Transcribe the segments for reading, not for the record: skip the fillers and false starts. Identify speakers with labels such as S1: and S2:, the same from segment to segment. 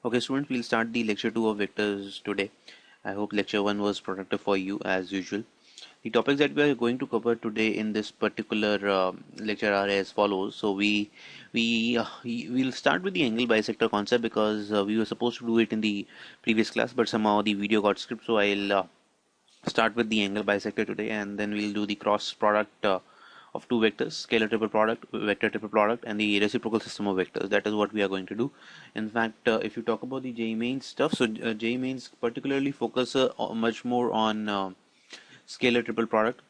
S1: Okay, students, we'll start the lecture 2 of vectors today. I hope lecture 1 was productive for you as usual. The topics that we are going to cover today in this particular lecture are as follows. So we'll start with the angle bisector concept because we were supposed to do it in the previous class, but somehow the video got skipped. So I'll start with the angle bisector today, and then we'll do the cross product of two vectors, scalar triple product, vector triple product, and the reciprocal system of vectors. That is what we are going to do. In fact, if you talk about the JEE Mains stuff, so JEE Mains particularly focus much more on scalar triple product.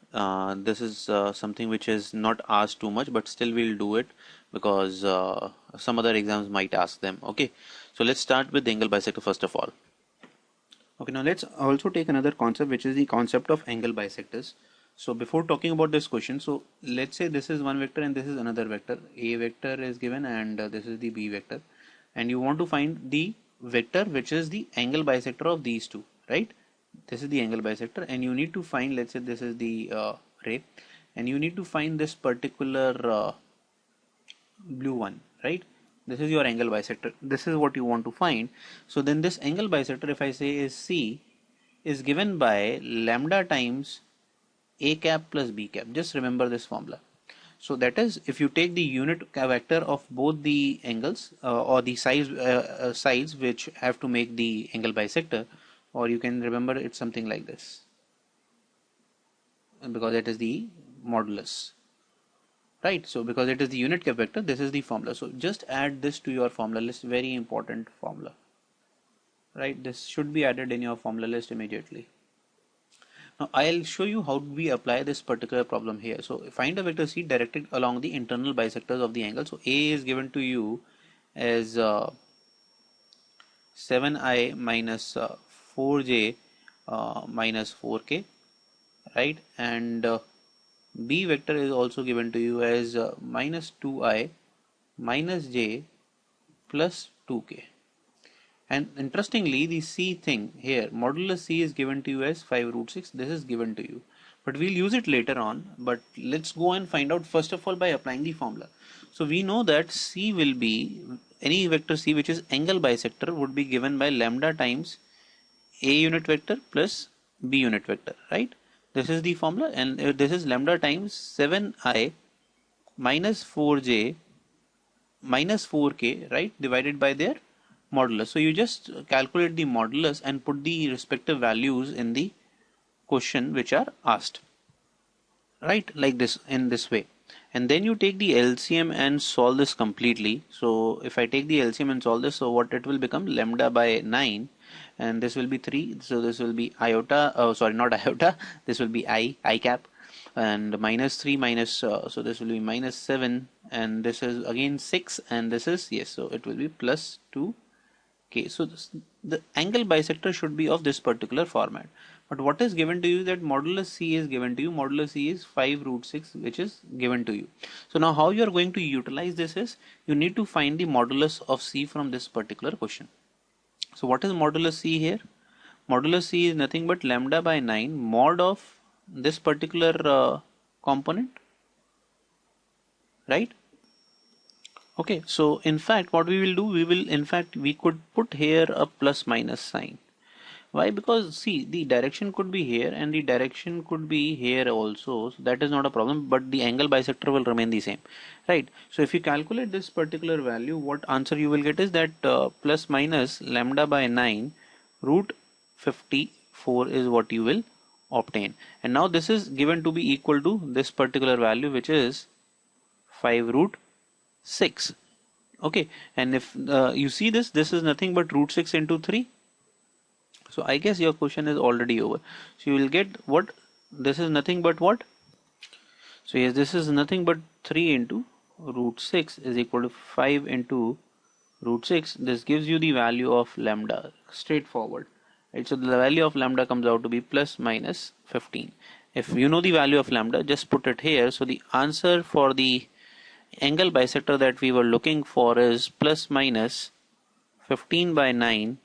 S1: This is something which is not asked too much, but still we'll do it because some other exams might ask them. Okay, so let's start with the angle bisector first of all. Okay, now let's also take another concept, which is the concept of angle bisectors. So before talking about this question, so let's say this is one vector and this is another vector. A vector is given and this is the B vector, and you want to find the vector which is the angle bisector of these two, right? This is the angle bisector, and you need to find, let's say this is the ray, and you need to find this particular blue one, right? This is your angle bisector. This is what you want to find. So then this angle bisector, if I say is C, is given by lambda times A cap plus B cap. Just remember this formula. So that is, if you take the unit vector of both the angles or the sides which have to make the angle bisector, or you can remember it's something like this, because it is the modulus. Right, so because it is the unit vector, this is the formula. So just add this to your formula list, very important formula. Right, this should be added in your formula list immediately. Now I'll show you how we apply this particular problem here. So find a vector C directed along the internal bisectors of the angle. So A is given to you as 7i minus 4j minus 4k, right? And B vector is also given to you as minus 2i minus j plus 2k. And interestingly, the C thing here, modulus C is given to you as 5 root 6. This is given to you, but we'll use it later on. But let's go and find out first of all by applying the formula. So we know that C will be, any vector C which is angle bisector would be given by lambda times A unit vector plus B unit vector, right? This is the formula, and this is lambda times 7i minus 4j minus 4k, right, divided by their modulus. So you just calculate the modulus and put the respective values in the question which are asked, right, like this, in this way. And then you take the LCM and solve this completely. So if I take the LCM and solve this, so what it will become, lambda by 9, and this will be 3, so this will be iota, oh sorry, not iota, this will be I cap, and minus 3 minus, so this will be minus 7, and this is again 6, and this is, yes, so it will be plus 2. Okay, so the angle bisector should be of this particular format. But what is given to you, that modulus C is given to you. Modulus C is 5 root 6, which is given to you. So now how you are going to utilize this is, you need to find the modulus of C from this particular question. So what is modulus C here? Modulus C is nothing but lambda by 9 mod of this particular component, right? Okay, so in fact what we will do, we could put here a plus minus sign. Why? Because see, the direction could be here and the direction could be here also, so that is not a problem, but the angle bisector will remain the same, right? So if you calculate this particular value, what answer you will get is that plus minus lambda by 9 root 54 is what you will obtain. And now this is given to be equal to this particular value, which is 5 root 6. Okay, and if you see this is nothing but root 6 into 3. So I guess your question is already over. So you will get what? This is nothing but what? So yes, this is nothing but 3 into root 6 is equal to 5 into root 6. This gives you the value of lambda, straightforward, right? So the value of lambda comes out to be plus minus 15. If you know the value of lambda, just put it here. So the answer for the angle bisector that we were looking for is plus minus 15 by 9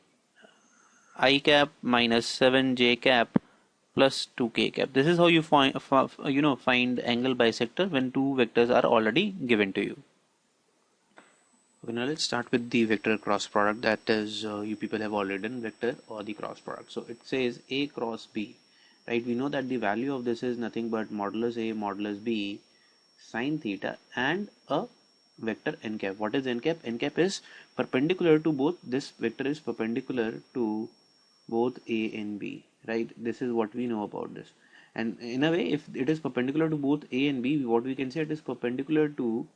S1: I cap minus 7j cap plus 2k cap. This is how you find angle bisector when two vectors are already given to you. Okay, now let's start with the vector cross product. That is, you people have already done vector or the cross product. So it says A cross B, right? We know that the value of this is nothing but modulus A modulus B sine theta and a vector n cap. What is n cap? N cap is perpendicular to both. This vector is perpendicular to both A and B, right? This is what we know about this. And in a way, if it is perpendicular to both A and B, what we can say, it is perpendicular to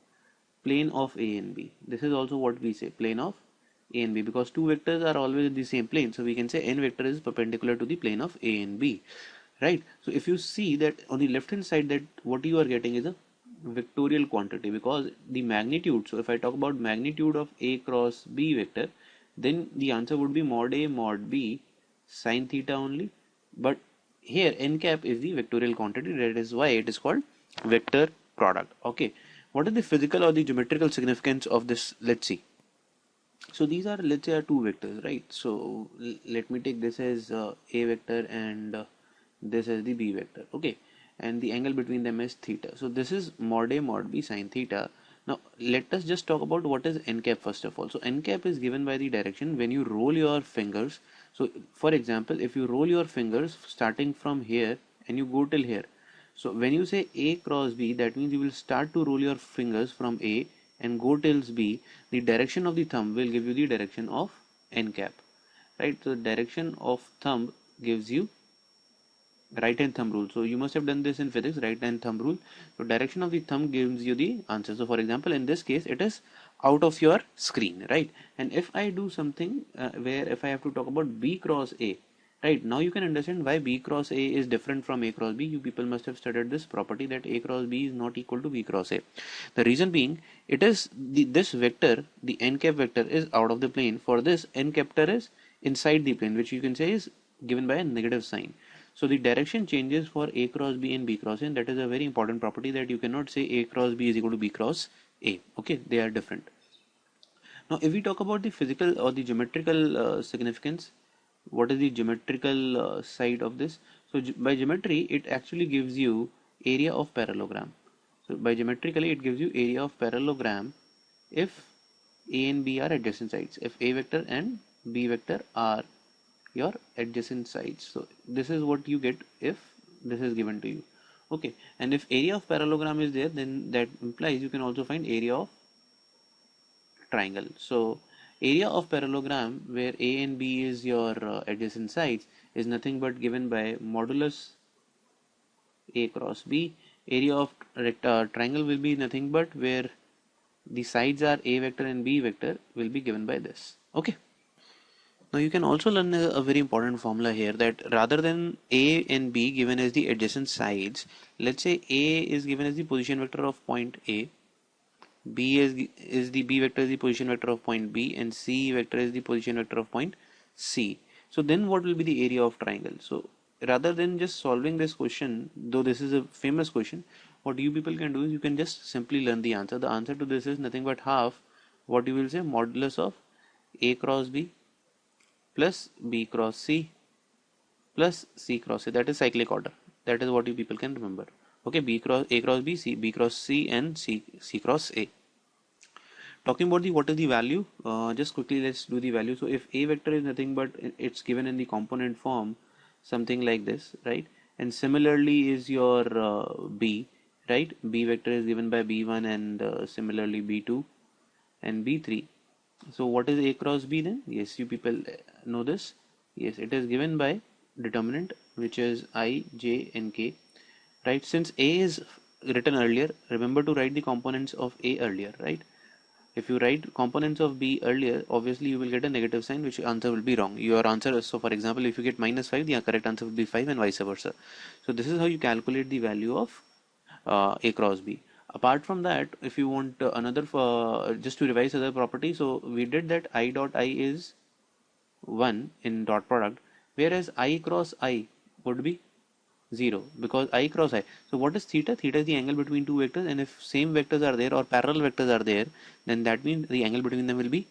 S1: plane of A and B. This is also what we say, plane of A and B, because two vectors are always in the same plane. So we can say n vector is perpendicular to the plane of A and B, right? So if you see that on the left hand side, that what you are getting is a vectorial quantity, because the magnitude, so if I talk about magnitude of A cross B vector, then the answer would be mod A mod B sine theta only. But here n cap is the vectorial quantity, that is why it is called vector product. Okay, what is the physical or the geometrical significance of this? Let's see. So these are, let's say, are two vectors, right? So let me take this as A vector and this as the B vector. Okay, and the angle between them is theta. So this is mod A mod B sine theta. Now let us just talk about what is n cap first of all. So n cap is given by the direction when you roll your fingers. So for example, if you roll your fingers starting from here and you go till here, so when you say A cross B, that means you will start to roll your fingers from A and go till B. The direction of the thumb will give you the direction of n cap, right? So direction of thumb gives you right hand thumb rule. So you must have done this in physics, right hand thumb rule. So direction of the thumb gives you the answer. So for example, in this case, it is out of your screen, right? And if I do something where if I have to talk about B cross A, right, now you can understand why B cross A is different from A cross B. You people must have studied this property that A cross B is not equal to B cross A. The reason being, it is this vector, the n cap vector, is out of the plane. For this, n captor is inside the plane, which you can say is given by a negative sign. So the direction changes for A cross B and B cross A, and that is a very important property, that you cannot say A cross B is equal to B cross A. Okay, they are different. Now if we talk about the physical or the geometrical significance, what is the geometrical side of this? So by geometry, it actually gives you area of parallelogram. So by geometrically, it gives you area of parallelogram if A and B are adjacent sides, if A vector and B vector are your adjacent sides. So this is what you get if this is given to you. Okay, and if area of parallelogram is there, then that implies you can also find area of triangle. So area of parallelogram where A and B is your adjacent sides is nothing but given by modulus A cross B. Area of triangle will be nothing but where the sides are A vector and B vector will be given by this. Okay. Now you can also learn a very important formula here, that rather than A and B given as the adjacent sides, let's say A is given as the position vector of point A, B is the B vector is the position vector of point B, and C vector is the position vector of point C. So then what will be the area of triangle? So rather than just solving this question, though this is a famous question, what you people can do is you can just simply learn the answer. The answer to this is nothing but half what you will say, modulus of A cross B plus B cross C plus C cross A. That is cyclic order. That is what you people can remember. Okay, B cross A cross B, C, B cross C, and C cross A. Talking about the what is the value, just quickly let's do the value. So if A vector is nothing but it's given in the component form, something like this, right? And similarly is your B, right? B vector is given by B1 and similarly B2 and B3. So what is A cross B then? Yes, you people know this. Yes, it is given by determinant, which is I, J, and K, right? Since A is written earlier, remember to write the components of A earlier, right? If you write components of B earlier, obviously you will get a negative sign, which answer will be wrong. Your answer is, so for example, if you get -5, the correct answer will be 5 and vice versa. So this is how you calculate the value of A cross B. Apart from that, if you want another, just to revise other property, so we did that I dot I is 1 in dot product, whereas I cross I would be 0 because I cross I. So what is theta? Theta is the angle between two vectors, and if same vectors are there or parallel vectors are there, then that means the angle between them will be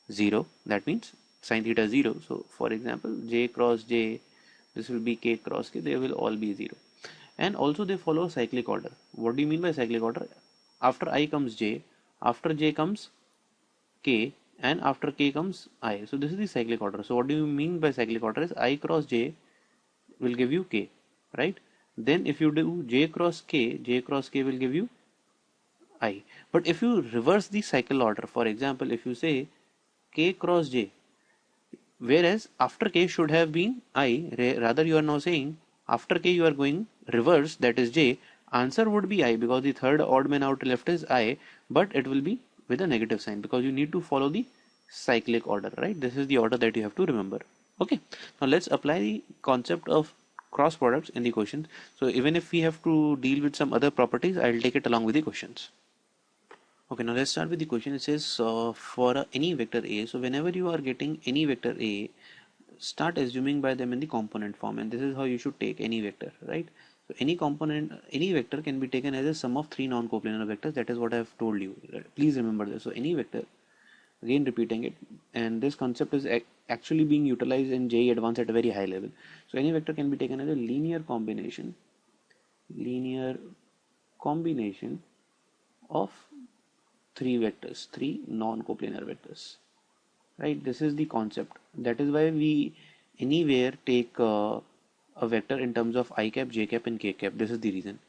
S1: 0. That means sine theta is 0. So for example, J cross J, this will be K cross K, they will all be 0. And also they follow cyclic order. What do you mean by cyclic order? After I comes J, after J comes k, and after k comes I. So this is the cyclic order. So what do you mean by cyclic order is I cross j will give you k, right? Then if you do j cross k will give you I. But if you reverse the cycle order, for example, if you say k cross j, whereas after k should have been I, rather you are now saying after k you are going reverse, that is j, answer would be I because the third odd man out left is I, but it will be with a negative sign because you need to follow the cyclic order, right? This is the order that you have to remember. Okay, now let's apply the concept of cross products in the question. So even if we have to deal with some other properties, I'll take it along with the questions. Okay, now let's start with the question. It says for any vector A, so whenever you are getting any vector A, start assuming by them in the component form, and this is how you should take any vector, right? So any component, any vector can be taken as a sum of three non-coplanar vectors. That is what I have told you. Please remember this. So any vector, again repeating it, and this concept is actually being utilized in JEE Advanced at a very high level. So any vector can be taken as a linear combination of three vectors, three non-coplanar vectors, right? This is the concept. That is why we anywhere take a vector in terms of I cap, j cap, and k cap. This is the reason.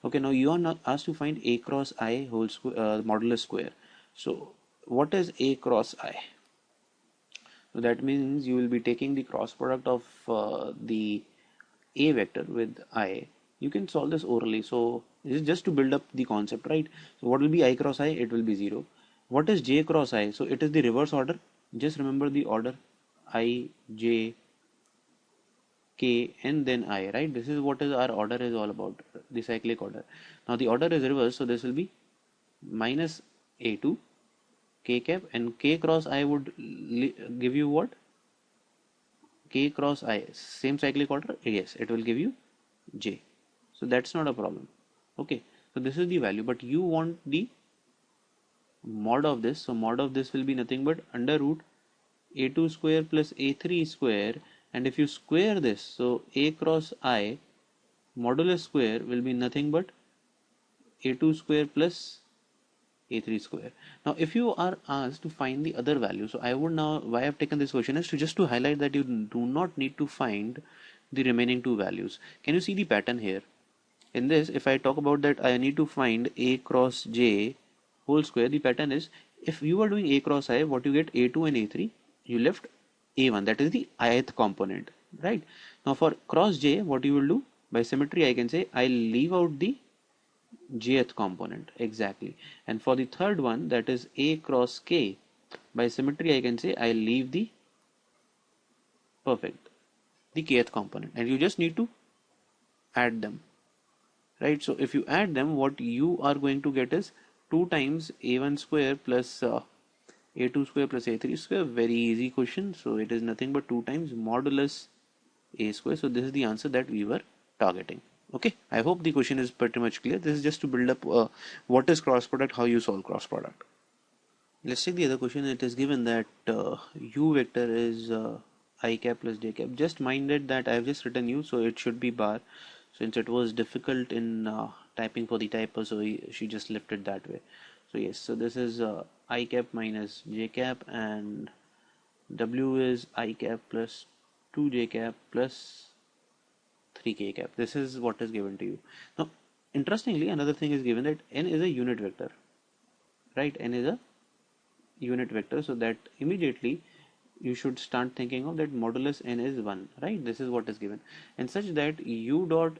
S1: Okay, now you are not asked to find a cross I whole square, modulus square. So what is a cross I? So that means you will be taking the cross product of the a vector with I. You can solve this orally. So this is just to build up the concept, right? So what will be I cross I? It will be 0. What is j cross I? So it is the reverse order. Just remember the order I, j, k, and then I, right? This is what is our order is all about, the cyclic order. Now the order is reversed, so this will be minus a2 k cap, and k cross I would give you what? K cross I, same cyclic order. Yes, it will give you j. So that's not a problem. Okay, so this is the value, but you want the mod of this. So mod of this will be nothing but under root a2 square plus a3 square, and if you square this, so a cross I modulus square will be nothing but a2 square plus a3 square. Now if you are asked to find the other value, so I would now, why I've taken this question is to just to highlight that you do not need to find the remaining two values. Can you see the pattern here? In this, if I talk about that I need to find a cross j whole square, the pattern is if you are doing a cross I, what you get a2 and a3, you left a1, that is the ith component, right? Now for cross j, what you will do by symmetry, I can say I'll leave out the jth component, exactly. And for the third one, that is a cross k, by symmetry I can say I'll leave the the kth component, and you just need to add them, right? So if you add them, what you are going to get is 2 times a1 square plus a2 square plus a3 square. Very easy question. So it is nothing but 2 times modulus a square. So this is the answer that we were targeting. Okay, I hope the question is pretty much clear. This is just to build up what is cross product, how you solve cross product. Let's take the other question. It is given that u vector is I cap plus j cap. Just minded that I have just written u, so it should be bar, since it was difficult in typing for the typer, so she just left it that way. So yes, so this is I cap minus j cap, and w is I cap plus 2j cap plus 3k cap. This is what is given to you. Now interestingly, another thing is given that n is a unit vector, right? N is a unit vector, so that immediately you should start thinking of that modulus n is 1, right? This is what is given, and such that u dot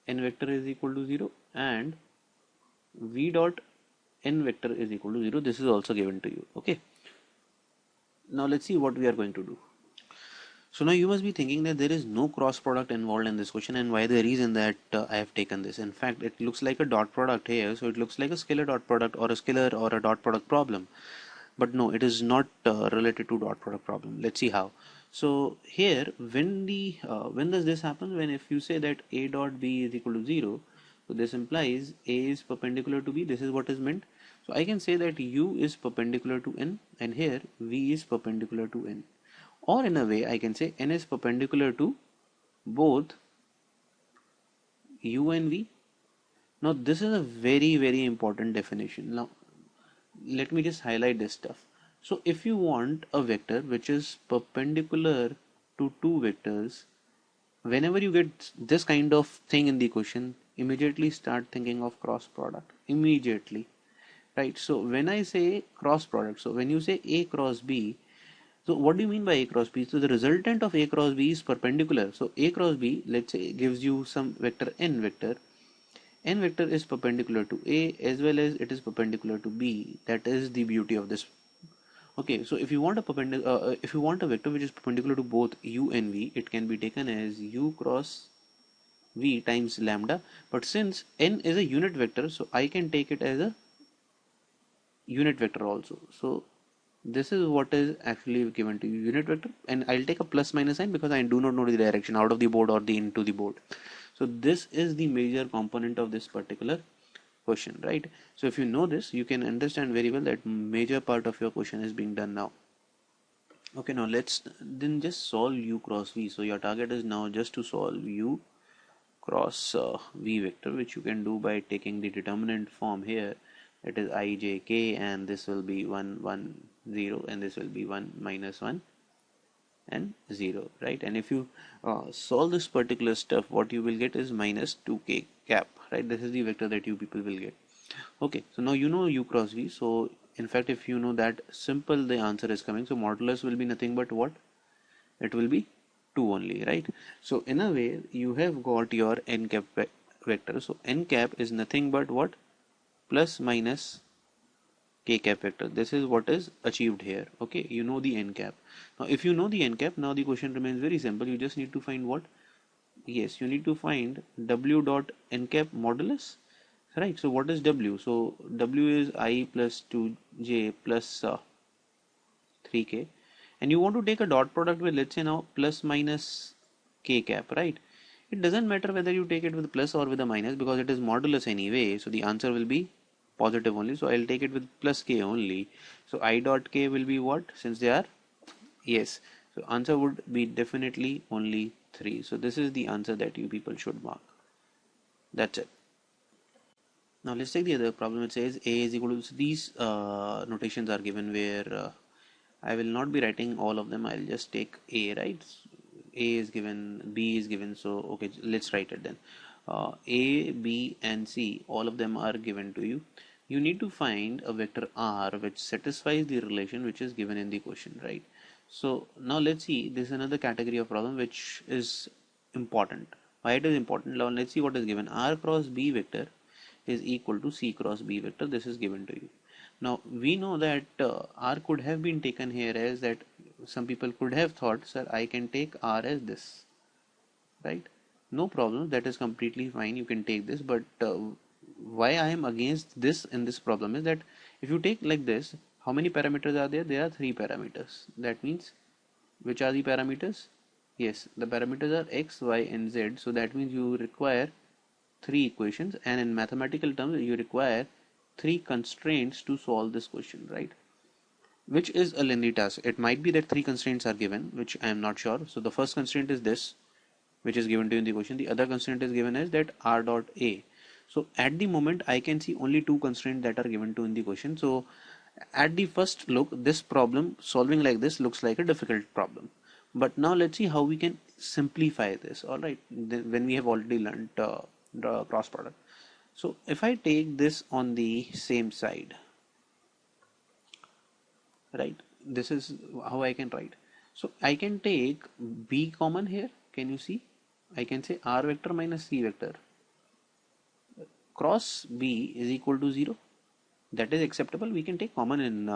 S1: n vector is equal to 0 and v dot n vector is equal to 0. This is also given to you. Okay, now let's see what we are going to do. So now you must be thinking that there is no cross product involved in this question, and why the reason that I have taken this. In fact, it looks like a dot product here, so it looks like a scalar dot product or a scalar or a dot product problem. But no, it is not related to dot product problem. Let's see how. So here, when does this happen? When if you say that a dot b is equal to 0, so this implies a is perpendicular to b. This is what is meant. So I can say that u is perpendicular to n, and here v is perpendicular to n. Or in a way, I can say n is perpendicular to both u and v. Now this is a very important definition. Now let me just highlight this stuff. So if you want a vector which is perpendicular to two vectors, whenever you get this kind of thing in the question, immediately start thinking of cross product immediately, right? So when I say cross product, so when you say A cross B, so what do you mean by A cross B? So the resultant of A cross B is perpendicular. So A cross B, let's say, gives you some vector n vector. N vector is perpendicular to A as well as it is perpendicular to B. That is the beauty of this. Okay, so if you want a if you want a vector which is perpendicular to both u and v, it can be taken as u cross v times lambda. But since n is a unit vector, so I can take it as a unit vector also. So this is what is actually given to you, unit vector, and I'll take a plus minus sign because I do not know the direction out of the board or the into the board. So this is the major component of this particular question, right? So if you know this, you can understand very well that major part of your question is being done now. Okay, now let's then just solve u cross v. So your target is now just to solve u cross v vector, which you can do by taking the determinant form here. It is I, j, k, and this will be 1, 1, 0, and this will be 1, minus 1, and 0, right? And if you solve this particular stuff, what you will get is minus 2k cap, right? This is the vector that you people will get. Okay, so now you know u cross v. So in fact, if you know that simple, the answer is coming. So modulus will be nothing but what? It will be 2 only, right? So in a way, you have got your n cap vector. So n cap is nothing but what? Plus minus k cap vector. This is what is achieved here. Okay, you know the n cap. Now if you know the n cap, now the question remains very simple. You just need to find what? Yes, you need to find w dot n cap modulus, right? So what is w? So w is I plus 2j plus 3k, and you want to take a dot product with, let's say, now plus minus k cap, right? It doesn't matter whether you take it with plus or with a minus because it is modulus anyway, so the answer will be positive only. So I'll take it with plus k only. So I dot k will be what, since they are, yes, so answer would be definitely only 3. So this is the answer that you people should mark. That's it. Now let's take the other problem. It says a is equal to, so these notations are given where I will not be writing all of them. I'll just take a, right? A is given, B is given, so okay, let's write it then. A, B, and C, all of them are given to you. You need to find a vector R which satisfies the relation which is given in the question, right? So now let's see, this is another category of problem which is important. Why it is important? Now let's see what is given. R cross B vector is equal to C cross B vector. This is given to you. Now we know that R could have been taken here as that some people could have thought, sir, I can take R as this, right? No problem, that is completely fine, you can take this, but why I am against this in this problem is that if you take like this, how many parameters are there? There are 3 parameters. That means, which are the parameters? Yes, the parameters are x, y, and z. So that means you require 3 equations, and in mathematical terms you require 3 constraints to solve this question, right? Which is a lengthy task. It might be that 3 constraints are given, which I am not sure. So the first constraint is this, which is given to you in the question. The other constraint is given as that r dot a. So at the moment I can see only 2 constraints that are given to in the question. So at the first look, this problem solving like this looks like a difficult problem. But now let's see how we can simplify this. All right, when we have already learned the cross product. So if I take this on the same side, right, this is how I can write. So I can take b common here. Can you see? I can say r vector minus c vector cross b is equal to 0. That is acceptable. We can take common in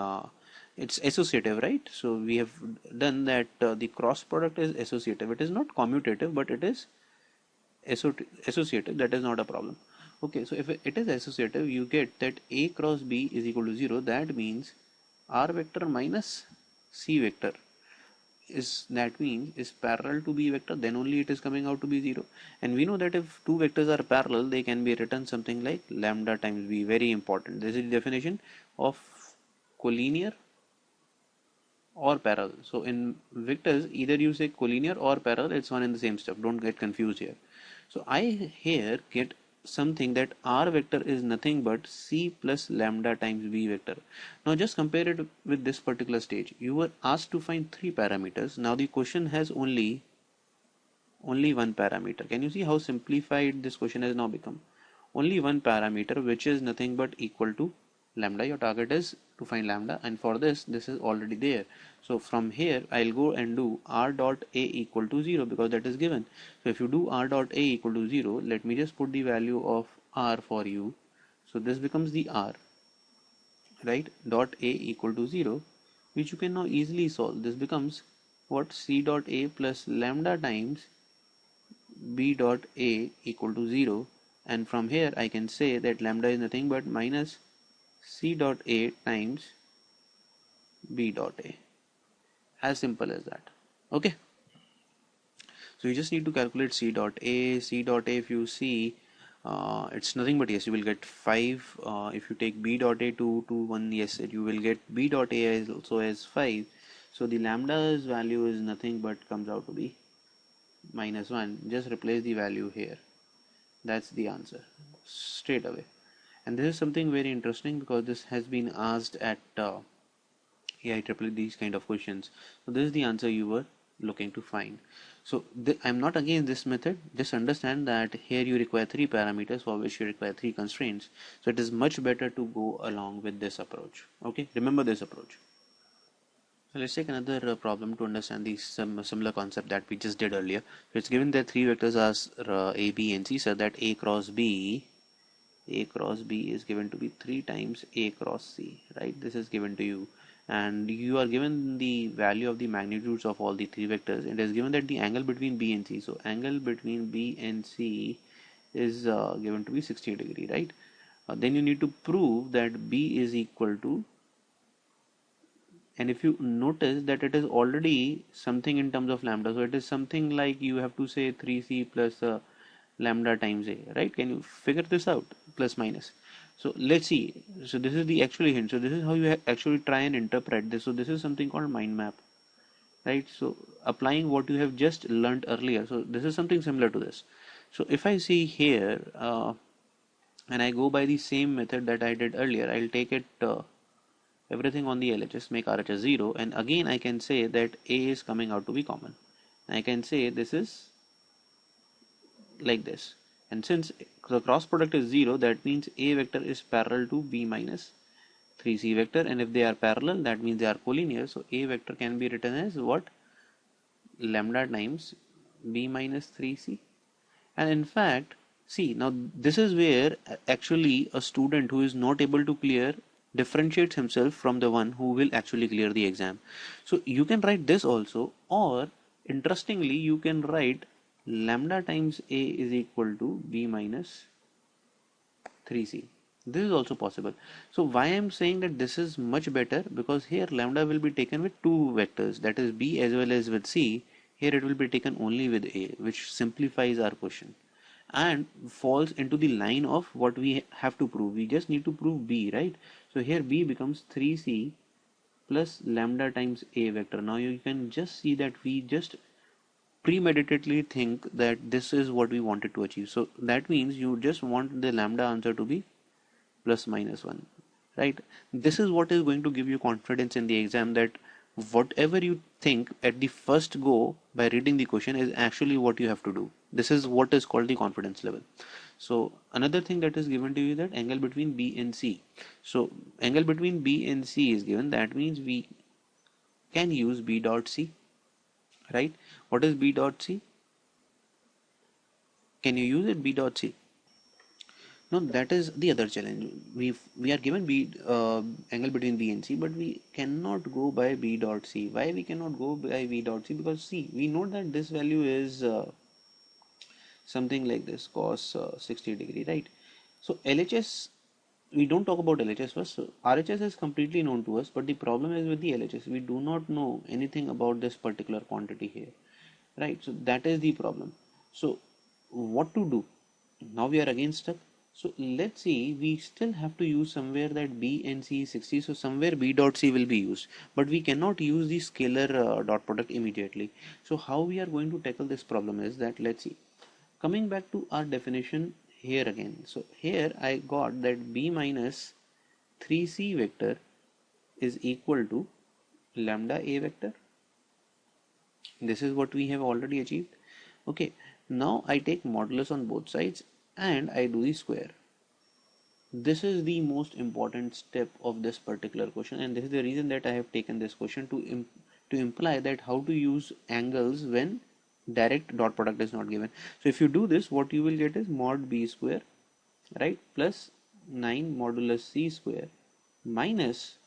S1: it's associative, right? So we have done that the cross product is associative. It is not commutative, but it is associative. That is not a problem. Okay, so if it is associative, you get that a cross b is equal to 0. That means r vector minus c vector is, that means, is parallel to b vector, then only it is coming out to be 0. And we know that if two vectors are parallel, they can be written something like lambda times b. Very important. This is the definition of collinear or parallel. So in vectors, either you say collinear or parallel, it's one and the same stuff. Don't get confused here. So I here get something that R vector is nothing but C plus lambda times B vector. Now just compare it with this particular stage. You were asked to find 3 parameters. Now the question has only one parameter. Can you see how simplified this question has now become? Only one parameter, which is nothing but equal to lambda. Your target is to find lambda, and for this is already there. So from here I'll go and do r dot a equal to 0 because that is given. So if you do r dot a equal to 0, let me just put the value of r for you. So this becomes the r, right, dot a equal to 0, which you can now easily solve. This becomes what? C dot a plus lambda times b dot a equal to 0, and from here I can say that lambda is nothing but minus c dot a times b dot a. As simple as that. Okay, so you just need to calculate c dot a. C dot a, if you see, it's nothing but, yes, you will get 5. If you take b dot a to 1, yes, you will get b dot a as also as 5. So the lambda's value is nothing but comes out to be -1. Just replace the value here. That's the answer straight away. And this is something very interesting because this has been asked at AIEEE, these kind of questions. So this is the answer you were looking to find. So I'm not against this method. Just understand that here you require 3 parameters for which you require 3 constraints. So it is much better to go along with this approach. Okay, remember this approach. So let's take another problem to understand the similar concept that we just did earlier. So it's given that 3 vectors are A, B and C, so that A cross B is given to be 3 times A cross C, right? This is given to you, and you are given the value of the magnitudes of all the 3 vectors. It is given that the angle between B and C, so angle between B and C is given to be 60 degree, right? Then you need to prove that B is equal to, and if you notice that it is already something in terms of lambda, so it is something like you have to say 3c plus lambda times a, right? Can you figure this out? Plus minus. So let's see. So this is the actually hint. So this is how you actually try and interpret this. So this is something called mind map, right? So applying what you have just learned earlier. So this is something similar to this. So if I see here and I go by the same method that I did earlier, I'll take it everything on the LHS, make RHS 0, and again I can say that A is coming out to be common. I can say this is like this, and since the cross product is 0, that means A vector is parallel to B minus 3C vector, and if they are parallel, that means they are collinear. So A vector can be written as what? Lambda times B minus 3C. And in fact, see, now this is where actually a student who is not able to clear differentiates himself from the one who will actually clear the exam. So you can write this also, or interestingly you can write lambda times A is equal to B minus 3C. This is also possible. So why I'm saying that this is much better, because here lambda will be taken with 2 vectors, that is B as well as with C. Here it will be taken only with A, which simplifies our question and falls into the line of what we have to prove. We just need to prove B, right? So here B becomes 3C plus lambda times A vector. Now you can just see that we just premeditatedly think that this is what we wanted to achieve. So that means you just want the lambda answer to be plus minus 1, right? This is what is going to give you confidence in the exam, that whatever you think at the first go by reading the question is actually what you have to do. This is what is called the confidence level. So another thing that is given to you, that angle between B and C. So angle between B and C is given, that means we can use B dot C, right? What is B dot C? Can you use it, B dot C? No, that is the other challenge. We are given B angle between B and C, but we cannot go by B dot C. Why we cannot go by B dot C? Because see, we know that this value is something like this, cos 60 degree, right? So LHS, we don't talk about LHS first. So RHS is completely known to us, but the problem is with the LHS, we do not know anything about this particular quantity here, right? So that is the problem. So what to do? Now we are again stuck. So let's see, we still have to use somewhere that B and C is 60. So somewhere B dot C will be used, but we cannot use the scalar dot product immediately. So how we are going to tackle this problem is that, let's see, coming back to our definition here again. So here I got that b minus 3c vector is equal to lambda a vector. This is what we have already achieved. Okay, now I take modulus on both sides and I do the square. This is the most important step of this particular question, and this is the reason that I have taken this question to imply that how to use angles when direct dot product is not given. So if you do this, what you will get is mod b square, right, plus 9 modulus c square minus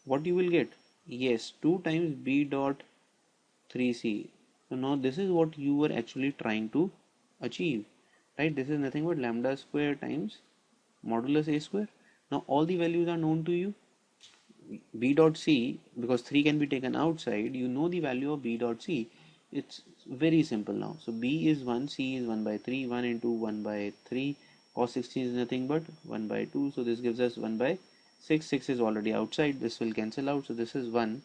S1: what you will get, yes, 2 times b dot 3c. So now this is what you were actually trying to achieve, right? This is nothing but lambda square times modulus a square. Now all the values are known to you. B dot c, because 3 can be taken outside, you know the value of b dot c. It's very simple now. So b is 1, c is 1 by 3, 1 into 1 by 3, cos 16 is nothing but 1 by 2. So this gives us 1 by 6. 6 is already outside, this will cancel out. So this is 1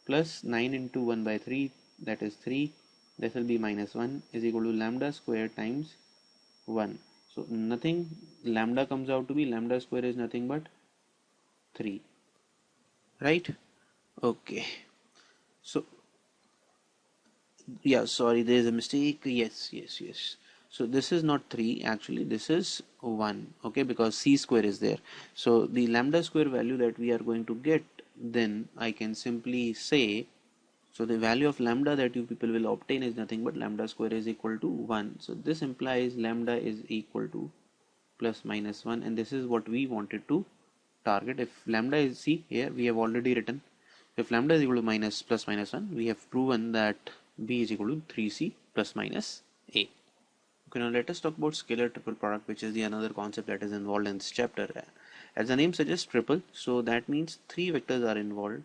S1: plus 9 into 1 by 3, that is 3. This will be minus 1 is equal to lambda square times 1. So nothing, lambda comes out to be, lambda square is nothing but 3, right? Okay, so yeah, sorry, there is a mistake. Yes. So this is not 3, actually this is 1, okay, because c square is there. So the lambda square value that we are going to get, then I can simply say, so the value of lambda that you people will obtain is nothing but lambda square is equal to 1. So this implies lambda is equal to plus minus 1, and this is what we wanted to target. If lambda is, see here we have already written, if lambda is equal to minus plus minus 1, we have proven that b is equal to 3c plus minus a. Okay, now let us talk about scalar triple product, which is the another concept that is involved in this chapter. As the name suggests, triple, so that means 3 vectors are involved,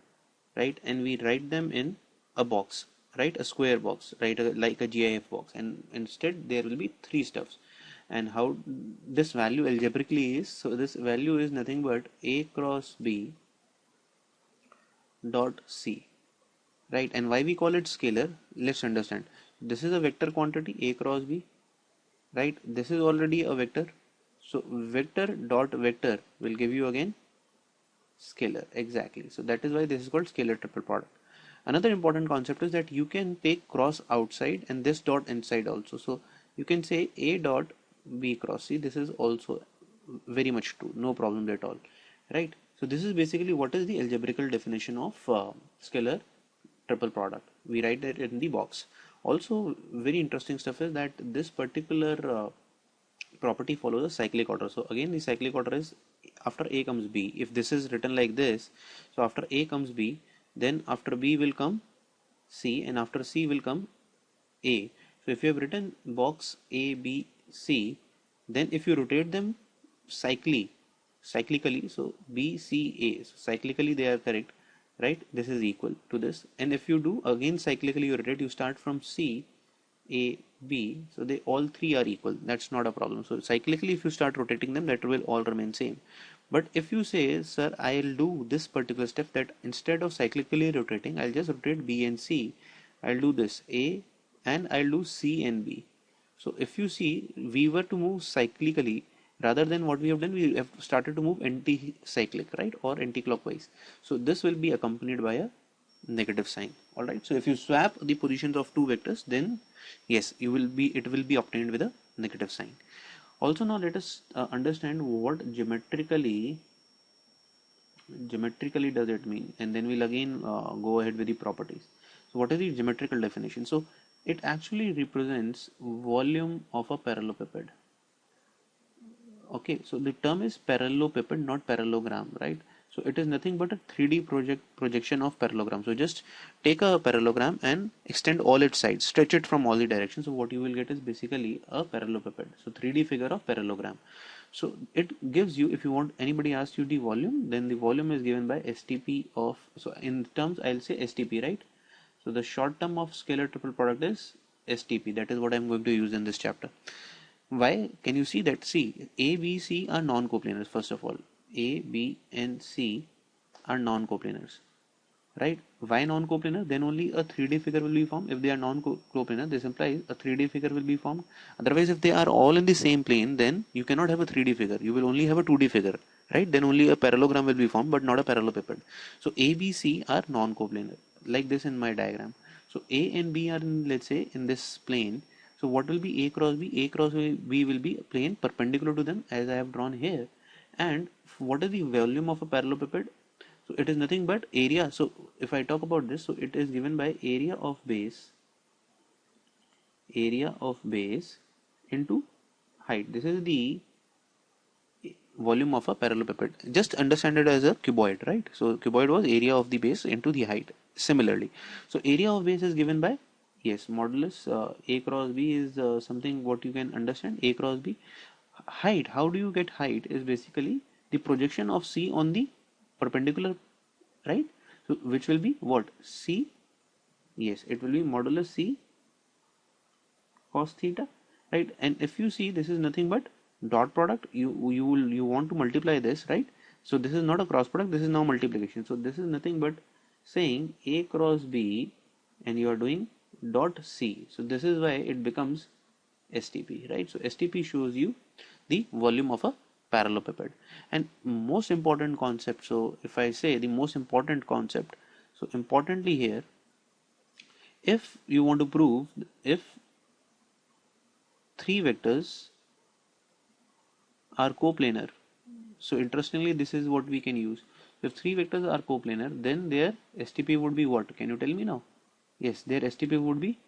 S1: right? And we write them in a box, right? A square box, right? Like a GIF box, and instead there will be 3 stuffs. And how this value algebraically is, so this value is nothing but a cross b dot c, right? And why we call it scalar, let's understand. This is a vector quantity a cross b, right? This is already a vector, so vector dot vector will give you again scalar, exactly. So that is why this is called scalar triple product. Another important concept is that you can take cross outside and this dot inside also. So you can say a dot b cross c. This is also very much true, no problem at all, right? So this is basically what is the algebraical definition of scalar triple product. We write it in the box. Also very interesting stuff is that this particular property follows a cyclic order. So again the cyclic order is after a comes b. If this is written like this, so after a comes b, then after b will come c, and after c will come a. So if you have written box a b c, then if you rotate them cyclically, so b c a, so cyclically they are correct, right? This is equal to this. And if you do again cyclically you rotate, you start from c a b, so they all 3 are equal. That's not a problem. So cyclically if you start rotating them, that will all remain same. But if you say, sir, I'll do this particular step, that instead of cyclically rotating, I'll just rotate b and c, I'll do this a and I'll do c and b. So if you see, we were to move cyclically, rather than what we have done, we have started to move anti-cyclic, right, or anti-clockwise. So this will be accompanied by a negative sign. All right, so if you swap the positions of 2 vectors, then yes, it will be obtained with a negative sign. Also now let us understand what geometrically does it mean, and then we'll again go ahead with the properties. So what is the geometrical definition? So it actually represents volume of a parallelepiped. Okay, so the term is parallelepiped, not parallelogram, right? So it is nothing but a 3D projection of parallelogram. So just take a parallelogram and extend all its sides, stretch it from all the directions. So what you will get is basically a parallelepiped. So 3D figure of parallelogram. So it gives you, if you want, anybody asks you the volume, then the volume is given by STP of, so in terms I'll say STP, right? So the short term of scalar triple product is STP. That is what I'm going to use in this chapter. Why? Can you see that? See, A, B, C are non-coplanars. First of all, A, B and C are non-coplanars. right? Why non-coplanar? Then only a 3D figure will be formed. If they are non-coplanar, this implies a 3D figure will be formed. Otherwise, if they are all in the same plane, then you cannot have a 3D figure. You will only have a 2D figure, right? Then only a parallelogram will be formed, but not a parallelepiped. So A, B, C are non-coplanar, like this in my diagram. So A and B are in, let's say, in this plane. So what will be A cross B? A cross B will be a plane perpendicular to them, as I have drawn here. And what is the volume of a parallelepiped? So it is nothing but area. So if I talk about this, so it is given by area of base into height. This is the volume of a parallelepiped. Just understand it as a cuboid, right? So cuboid was area of the base into the height. Similarly, so area of base is given by, yes, modulus A cross B is something what you can understand, A cross B. Height, how do you get height, is basically the projection of C on the perpendicular, right? So which will be what? C, yes, it will be modulus C cos theta, right? And if you see, this is nothing but dot product. You want to multiply this, right? So this is not a cross product, this is now multiplication. So this is nothing but saying A cross B, and you are doing dot C. So this is why it becomes STP, right? So STP shows you the volume of a parallelepiped. And most important concept, so if I say the most important concept, so importantly here, if you want to prove if three vectors are coplanar, so interestingly this is what we can use. If three vectors are coplanar, then their STP would be what? Can you tell me now? Yes, their STP would be,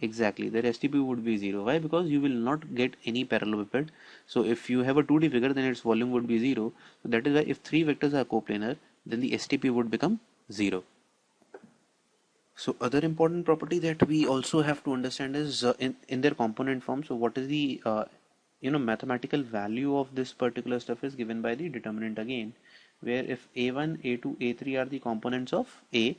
S1: exactly, their STP would be 0. Why? Because you will not get any parallelepiped. So if you have a 2D figure, then its volume would be 0. So that is why if three vectors are coplanar, then the STP would become 0. So other important property that we also have to understand is in their component form. So what is the mathematical value of this particular stuff is given by the determinant again, where if A1, A2, A3 are the components of A,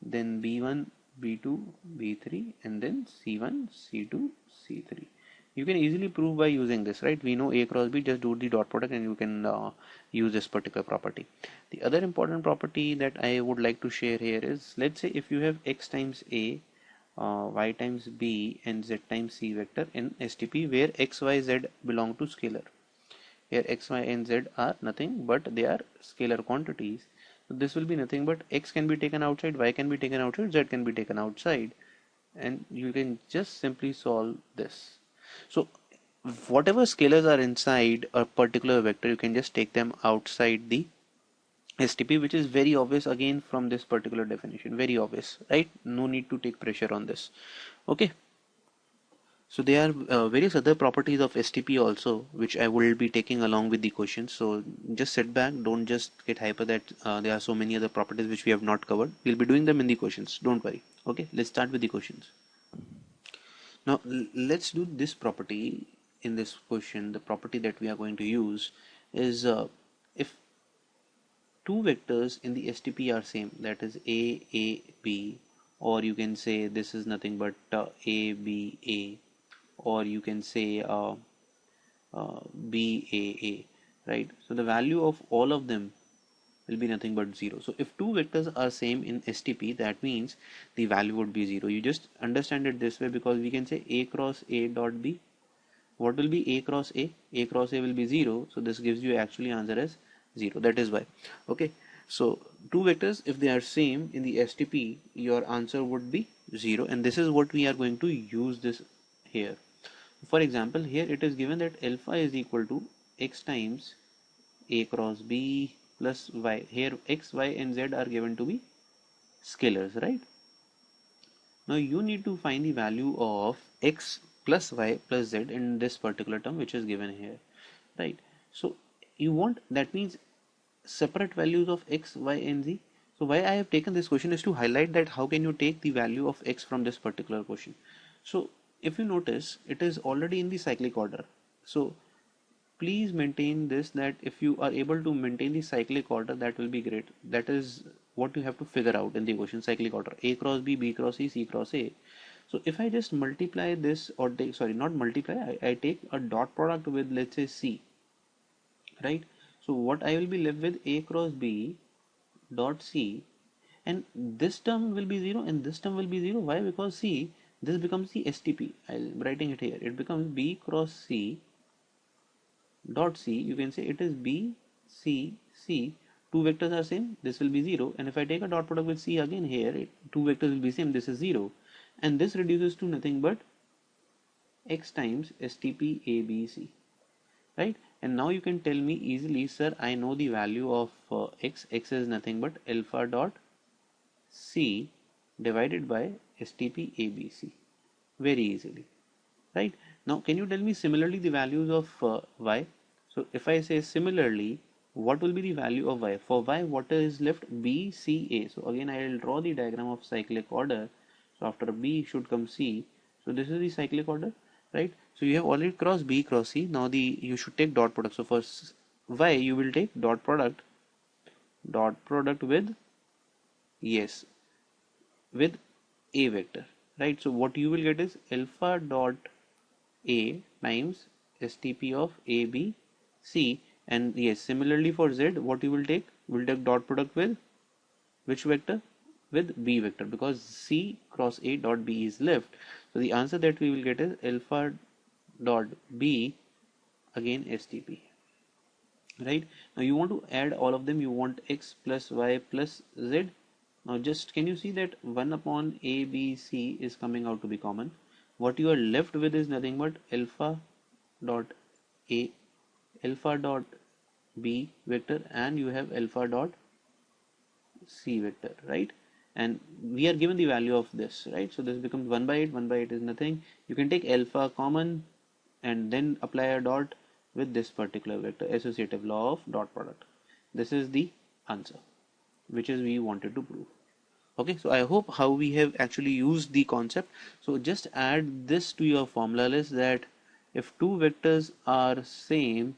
S1: then B1, B2, B3, and then C1, C2, C3. You can easily prove by using this, right? We know A cross B, just do the dot product and you can use this particular property. The other important property that I would like to share here is, let's say if you have X times A, Y times B, and Z times C vector in STP, where X, Y, Z belong to scalar. Here X, Y, and Z are nothing but they are scalar quantities. So this will be nothing but X can be taken outside, Y can be taken outside, Z can be taken outside, and you can just simply solve this. So whatever scalars are inside a particular vector, you can just take them outside the STP, which is very obvious again from this particular definition. Very obvious, right? No need to take pressure on this. Okay. So there are various other properties of STP also, which I will be taking along with the questions. So just sit back, don't just get hyper that there are so many other properties which we have not covered. We'll be doing them in the questions. Don't worry. Okay, let's start with the questions. Now let's do this property in this question. The property that we are going to use is if two vectors in the STP are same, that is A, B, or you can say this is nothing but A, B, A, or you can say B, A, right? So the value of all of them will be nothing but 0. So if two vectors are same in STP, that means the value would be 0. You just understand it this way, because we can say A cross A dot B. What will be A cross A? A cross A will be 0. So this gives you actually answer as 0. That is why. Okay. So two vectors, if they are same in the STP, your answer would be 0. And this is what we are going to use this here. For example, here it is given that alpha is equal to X times A cross B plus Y. Here X, Y, and Z are given to be scalars, right? Now you need to find the value of X plus Y plus Z in this particular term which is given here, right? So you want, that means separate values of X, Y, and Z. So why I have taken this question is to highlight that how can you take the value of X from this particular question. So if you notice, it is already in the cyclic order. So please maintain this, that if you are able to maintain the cyclic order, that will be great. That is what you have to figure out in the equation, cyclic order: A cross B, B cross C, C cross A. So if I just multiply this, or take, sorry, not multiply, I take a dot product with, let's say, C, right? So what I will be left with, A cross B dot C, and this term will be 0 and this term will be 0. Why? Because see, this becomes the STP. I'm writing it here. It becomes B cross C dot C. You can say it is B C C. Two vectors are same. This will be 0, and if I take a dot product with C again here, two vectors will be same. This is 0, and this reduces to nothing but x times STP ABC, right? And now you can tell me easily, sir, I know the value of x. X is nothing but alpha dot C divided by STP ABC, very easily, right? Now can you tell me similarly the values of y? So if I say similarly, what will be the value of y? For y, what is left? B, C, A. So again I will draw the diagram of cyclic order. So after B should come C. So this is the cyclic order, right? So you have already crossed B cross C. Now you should take dot product. So for y you will take dot product with, yes, with A vector, right? So what you will get is alpha dot A times STP of A, B, C, and yes, similarly for Z, what you will take? Will take dot product with which vector? With B vector, because C cross A dot B is left. So the answer that we will get is alpha dot B, again STP, right? Now you want to add all of them. You want x plus y plus z. Now just can you see that 1 upon A, B, C is coming out to be common. What you are left with is nothing but alpha dot A, alpha dot B vector, and you have alpha dot C vector, right? And we are given the value of this, right? So this becomes 1 by 8. 1 by 8 is nothing. You can take alpha common and then apply a dot with this particular vector, associative law of dot product. This is the answer which is we wanted to prove. Okay, so I hope how we have actually used the concept. So just add this to your formula list, that if two vectors are same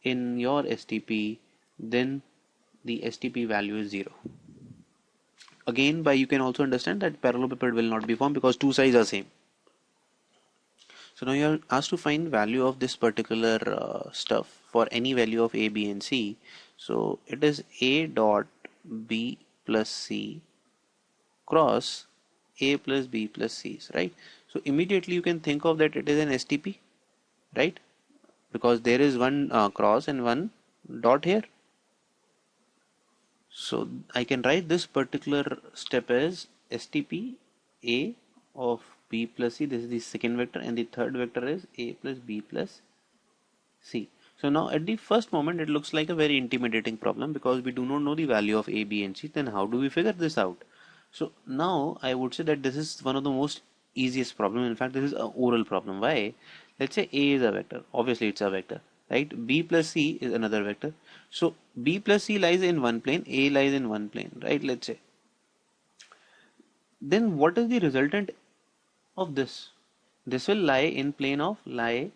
S1: in your STP, then the STP value is 0. Again, by you can also understand that parallelepiped will not be formed because two sides are same. So now you are asked to find value of this particular stuff for any value of A, B and C. So it is A dot B plus C cross A plus B plus C, right? So immediately you can think of that it is an STP, right? Because there is one cross and one dot here. So I can write this particular step as STP A of B plus C. This is the second vector, and the third vector is A plus B plus C. So now at the first moment it looks like a very intimidating problem because we do not know the value of A, B and C. Then how do we figure this out? So now I would say that this is one of the most easiest problem. In fact, this is an oral problem. Why? Let's say A is a vector. Obviously it's a vector, right? B plus C is another vector. So B plus C lies in one plane, A lies in one plane, right? Let's say. Then what is the resultant of this? This will lie in plane of A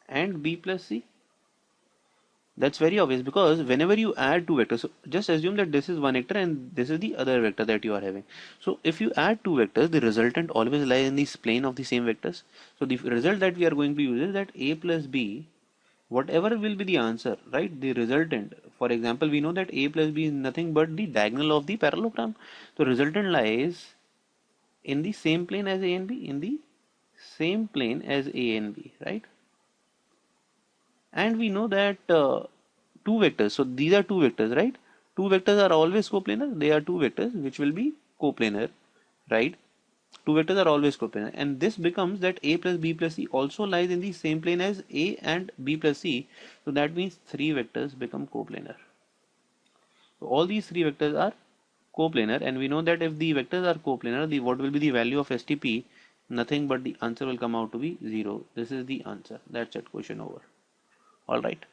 S1: and B plus C. That's very obvious because whenever you add two vectors, so just assume that this is one vector and this is the other vector that you are having. So if you add two vectors, the resultant always lies in this plane of the same vectors. So the result that we are going to use is that A plus B, whatever will be the answer, right? The resultant, for example, we know that A plus B is nothing but the diagonal of the parallelogram. So resultant lies in the same plane as A and B, in the same plane as A and B, right? And we know that two vectors, so these are two vectors, right? Two vectors are always coplanar. They are two vectors which will be coplanar, right? Two vectors are always coplanar, and this becomes that A plus B plus C also lies in the same plane as A and B plus C. So that means three vectors become coplanar. So all these three vectors are coplanar, and we know that if the vectors are coplanar, what will be the value of STP? Nothing but the answer will come out to be 0. This is the answer. That's it. Question over. All right.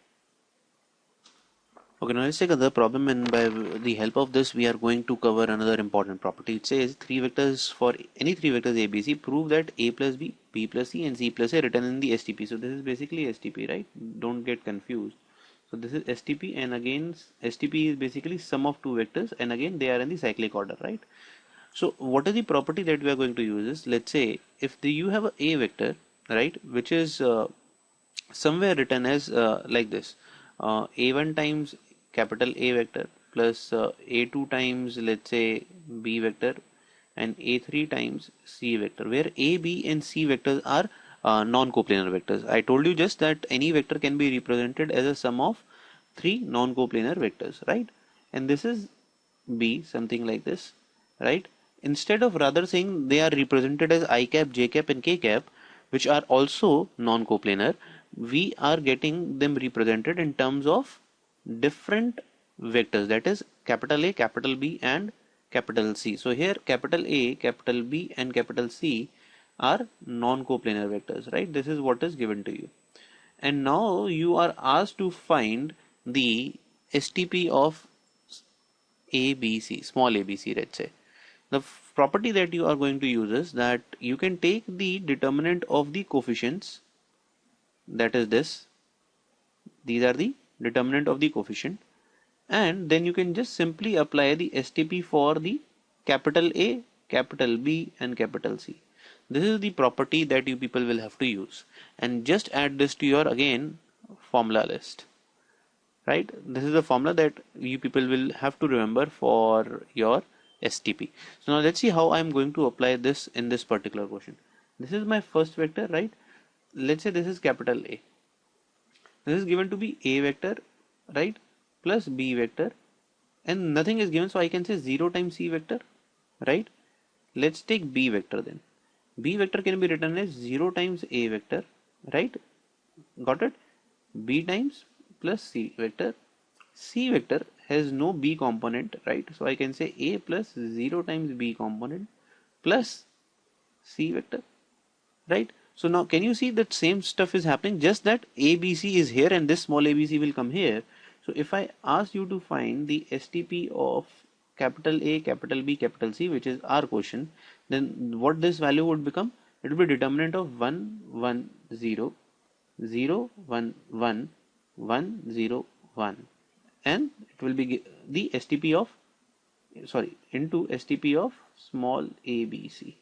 S1: Okay, now let's take another problem, and by the help of this we are going to cover another important property. It says three vectors, for any three vectors A, B, C, prove that A plus B, B plus C and C plus A written in the STP. So this is basically STP, right? Don't get confused. So this is STP, and again STP is basically sum of two vectors, and again they are in the cyclic order, right? So what is the property that we are going to use is, let's say if you have a vector, right, which is somewhere written as like this. A1 times capital A vector plus A2 times, let's say, B vector, and A3 times C vector, where A, B and C vectors are non-coplanar vectors. I told you just that any vector can be represented as a sum of three non-coplanar vectors, right? And this is B, something like this, right? Instead of rather saying they are represented as I cap, J cap and K cap, which are also non-coplanar, we are getting them represented in terms of different vectors, that is capital A, capital B and capital C. So here capital A, capital B and capital C are non-coplanar vectors, right? This is what is given to you. And now you are asked to find the STP of ABC, small ABC, let's say. The property that you are going to use is that you can take the determinant of the coefficients, that is this, these are the determinant of the coefficient, and then you can just simply apply the STP for the capital A, capital B and capital C. This is the property that you people will have to use, and just add this to your again formula list, right? This is the formula that you people will have to remember for your STP. So now let's see how I'm going to apply this in this particular question. This is my first vector, right? Let's say this is capital A. This is given to be A vector, right, plus B vector, and nothing is given, so I can say 0 times C vector, right? Let's take B vector then. B vector can be written as 0 times A vector, right? Got it? B times plus C vector. C vector has no B component, right? So I can say A plus 0 times B component plus C vector, right? So now can you see that same stuff is happening, just that ABC is here and this small ABC will come here. So if I ask you to find the STP of capital A, capital B, capital C, which is our question, then what this value would become? It will be determinant of 1, 1, 0, 0, 1, 1, 1, 0, 1, and it will be the STP of, sorry, into STP of small ABC.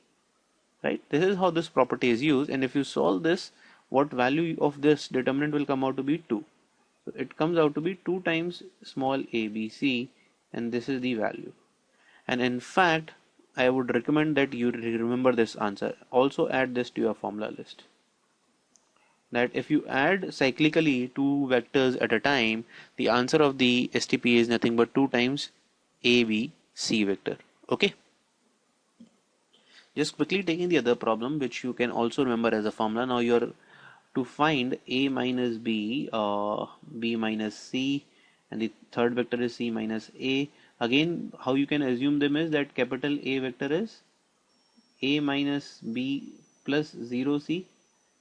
S1: Right? This is how this property is used, and if you solve this, what value of this determinant will come out to be 2. So it comes out to be 2 times small ABC, and this is the value. And in fact, I would recommend that you remember this answer. Also add this to your formula list. That if you add cyclically two vectors at a time, the answer of the STP is nothing but 2 times ABC vector. Okay. Just quickly taking the other problem, which you can also remember as a formula. Now you're to find A minus B, B minus C, and the third vector is C minus A. Again, how you can assume them is that capital A vector is A minus B plus 0C,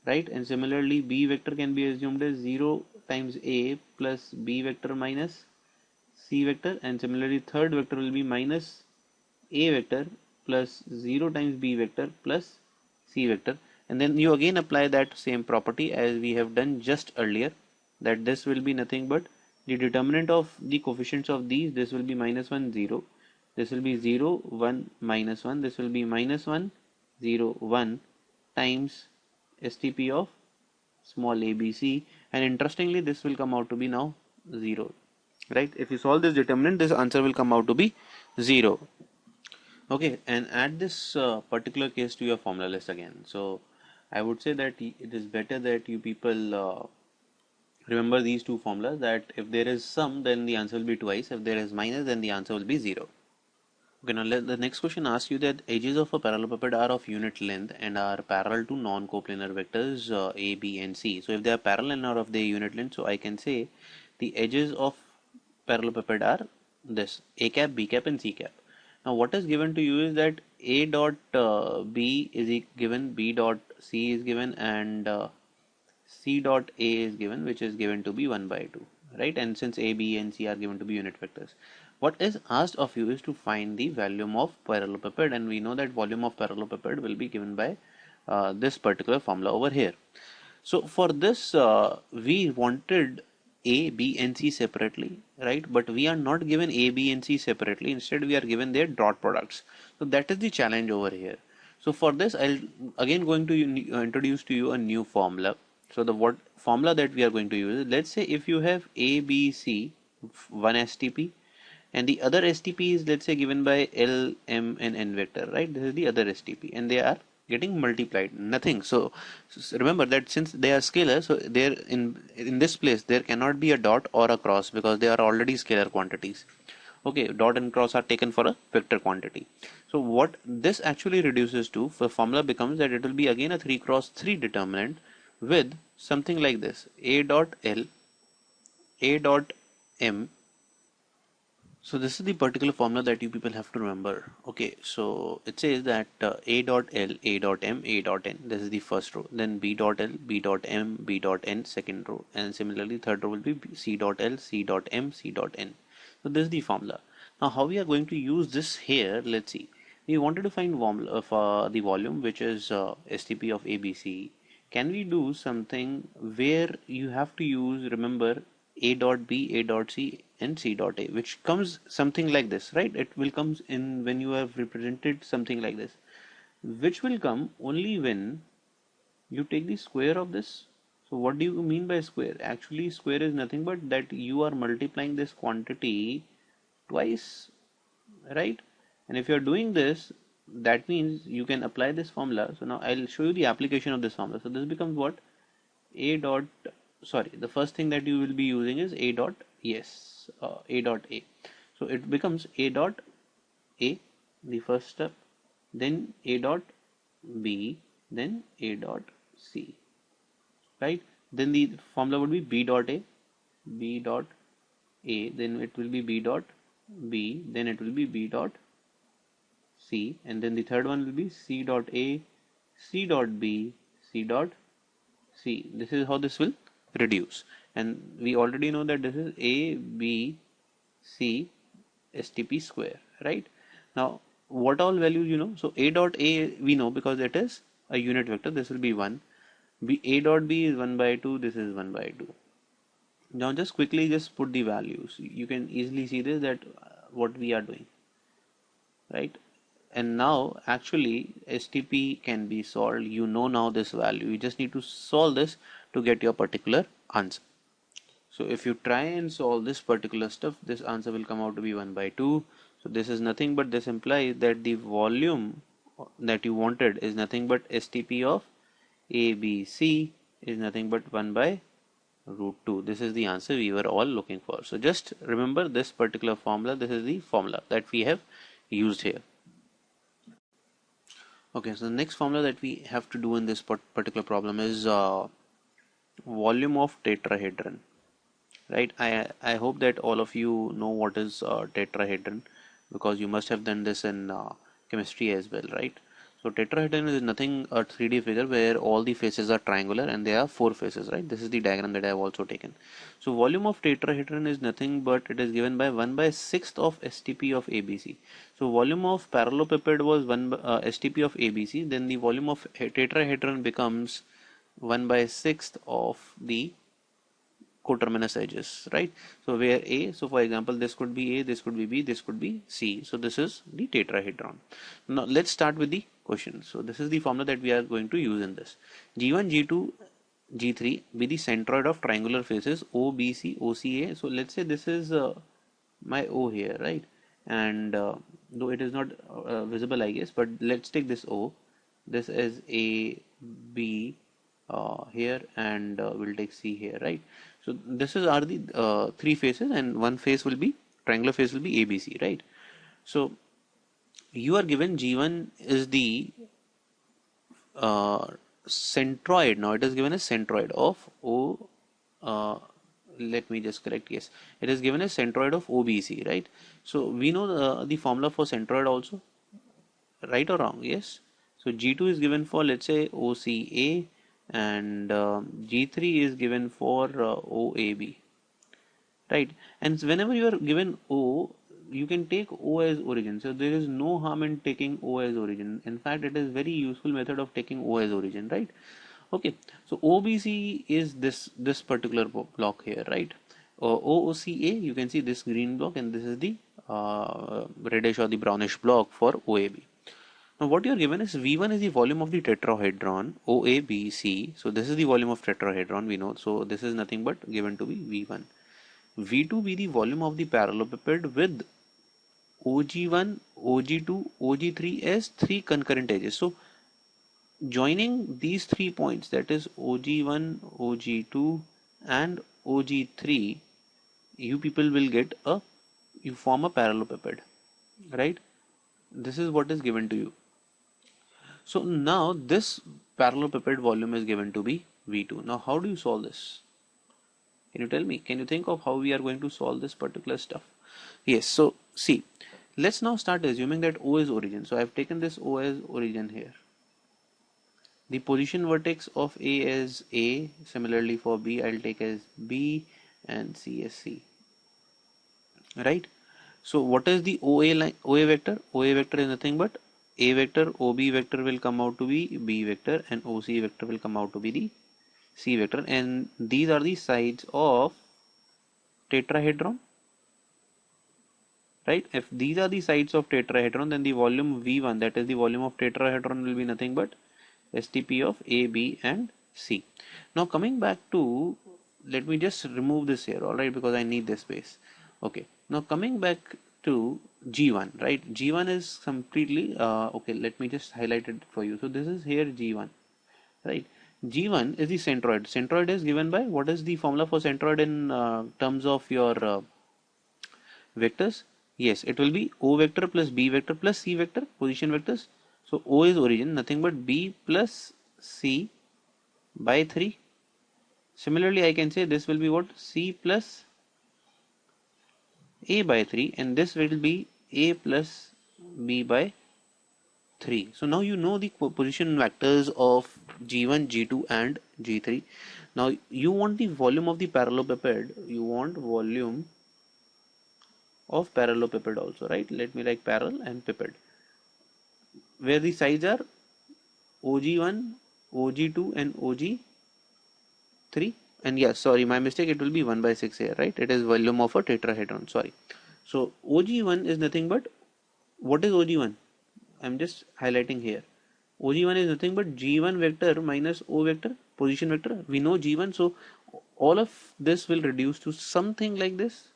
S1: right? And similarly, B vector can be assumed as 0 times A plus B vector minus C vector, and similarly third vector will be minus A vector plus 0 times B vector plus C vector, and then you again apply that same property as we have done just earlier, that this will be nothing but the determinant of the coefficients of these. This will be minus 1, 0, this will be 0, 1, minus 1, this will be minus 1, 0, 1 times STP of small ABC, and interestingly this will come out to be now 0, right? If you solve this determinant, this answer will come out to be 0. Okay, and add this particular case to your formula list again. So I would say that it is better that you people remember these two formulas, that if there is sum, then the answer will be twice. If there is minus, then the answer will be 0. Okay, now the next question asks you that edges of a parallelepiped are of unit length and are parallel to non-coplanar vectors A, B and C. So if they are parallel and are of their unit length, so I can say the edges of parallelepiped are this: A cap, B cap and C cap. Now what is given to you is that A dot B is given, B dot C is given, and C dot A is given, which is given to be 1 by 2, right? And since A, B and C are given to be unit vectors, what is asked of you is to find the volume of parallelepiped, and we know that volume of parallelepiped will be given by this particular formula over here. So for this we wanted A, B and C separately, right? But we are not given A, B and C separately. Instead we are given their dot products. So that is the challenge over here. So for this I'll again going to introduce to you a new formula. So the formula that we are going to use, let's say if you have A, B, C, one STP, and the other STP is, let's say, given by L, M, and N vector, right? This is the other STP, and they are getting multiplied, nothing. So remember that since they are scalar, so there in this place there cannot be a dot or a cross because they are already scalar quantities. Okay, dot and cross are taken for a vector quantity. So what this actually reduces to, the formula becomes that it will be again a 3 cross 3 determinant with something like this: A dot L, A dot M. So this is the particular formula that you people have to remember. Okay, so it says that A dot L, A dot M, A dot N. This is the first row. Then B dot L, B dot M, B dot N, second row. And similarly, third row will be C dot L, C dot M, C dot N. So this is the formula. Now how we are going to use this here, let's see. We wanted to find for the volume, which is STP of ABC. Can we do something where you have to use, remember, A dot B, A dot C, and C dot A, which comes something like this, right? It will comes in when you have represented something like this, which will come only when you take the square of this. So what do you mean by square? Actually, square is nothing but that you are multiplying this quantity twice, right? And if you're doing this, that means you can apply this formula. So now I'll show you the application of this formula. So this becomes what? A dot, sorry, the first thing that you will be using is A dot, yes, A dot A. So it becomes A dot A, the first step, then A dot B, then A dot C, right? Then the formula would be B dot A, B dot A, then it will be B dot B, then it will be B dot C, and then the third one will be C dot A, C dot B, C dot C. This is how this will reduce, and we already know that this is A, B, C, STP square, right? Now what all values you know? So A dot A we know because it is a unit vector, this will be 1. B, A dot B is 1 by 2, this is 1 by 2. Now just quickly just put the values. You can easily see this, that what we are doing, right? And now actually STP can be solved. You know now this value. You just need to solve this to get your particular answer. So if you try and solve this particular stuff, this answer will come out to be 1 by 2. So this is nothing but, this implies that the volume that you wanted is nothing but STP of ABC is nothing but 1 by root 2. This is the answer we were all looking for. So just remember this particular formula. This is the formula that we have used here. Okay, so the next formula that we have to do in this particular problem is volume of tetrahedron, right? I hope that all of you know what is tetrahedron, because you must have done this in chemistry as well, right? So tetrahedron is nothing, a 3D figure where all the faces are triangular and there are 4 faces, right? This is the diagram that I have also taken. So volume of tetrahedron is nothing but it is given by 1 by 6th of STP of ABC. So volume of parallelepiped was 1 by, STP of ABC. Then the volume of tetrahedron becomes 1 by 6th of the coterminous edges, right? So where A, so for example this could be A, this could be B, this could be C. So this is the tetrahedron. Now let's start with the question. So this is the formula that we are going to use in this. G1, G2, G3 be the centroid of triangular faces OBC, OCA. So let's say this is my O here, right? And though it is not visible I guess, but let's take this O. This is A, B here, and we'll take C here, right? So this is are the 3 faces, and one face will be triangular face will be ABC, right? So you are given G1 is the centroid. Now it is given as centroid of O. Let me just correct. Yes, it is given as centroid of OBC, right? So we know the formula for centroid also, right or wrong? Yes. So G2 is given for, let's say, OCA, and G3 is given for OAB, right? And whenever you are given O, you can take O as origin. So there is no harm in taking O as origin. In fact, it is very useful method of taking O as origin, right? Okay, so OBC is this particular block here, right? OOCA, you can see this green block, and this is the reddish or the brownish block for OAB. Now what you are given is V1 is the volume of the tetrahedron OABC. So this is the volume of tetrahedron, we know. So this is nothing but given to be V1. V2 be the volume of the parallelepiped with OG1, OG2, OG3 as three concurrent edges. So joining these 3 points, that is OG1, OG2 and OG3, you people will get you form a parallelepiped, right? This is what is given to you. So now this parallelepiped volume is given to be V2. Now how do you solve this? Can you tell me? Can you think of how we are going to solve this particular stuff? Yes, so see, let's now start assuming that O is origin. So I have taken this O as origin here. The position vertex of A is A. Similarly for B, I'll take as B and C as C. Right? So what is the OA line, OA vector? OA vector is nothing but A vector, OB vector will come out to be B vector, and OC vector will come out to be the C vector, and these are the sides of tetrahedron. Right? If these are the sides of tetrahedron, then the volume V1, that is the volume of tetrahedron, will be nothing but STP of A, B and C. Now coming back to, let me just remove this here, alright, because I need this space. Okay, now coming back to G1, right? G1 is completely, okay, let me just highlight it for you. So this is here G1, right? G1 is the centroid. Centroid is given by, what is the formula for centroid in terms of your vectors? Yes, it will be O vector plus B vector plus C vector, position vectors. So O is origin, nothing but B plus C by 3. Similarly, I can say this will be what? C plus A by 3, and this will be A plus B by 3. So now you know the position vectors of G1, G2 and G3. Now you want the volume of the parallelepiped. You want volume of parallelepiped also, right? Let me write parallel and piped, where the sides are OG1, OG2 and OG3. And yes, sorry, my mistake, it will be 1 by 6 here, right? It is volume of a tetrahedron, sorry. So OG1 is nothing but, what is OG1? I'm just highlighting here. OG1 is nothing but G1 vector minus O vector, position vector. We know G1, so all of this will reduce to something like this,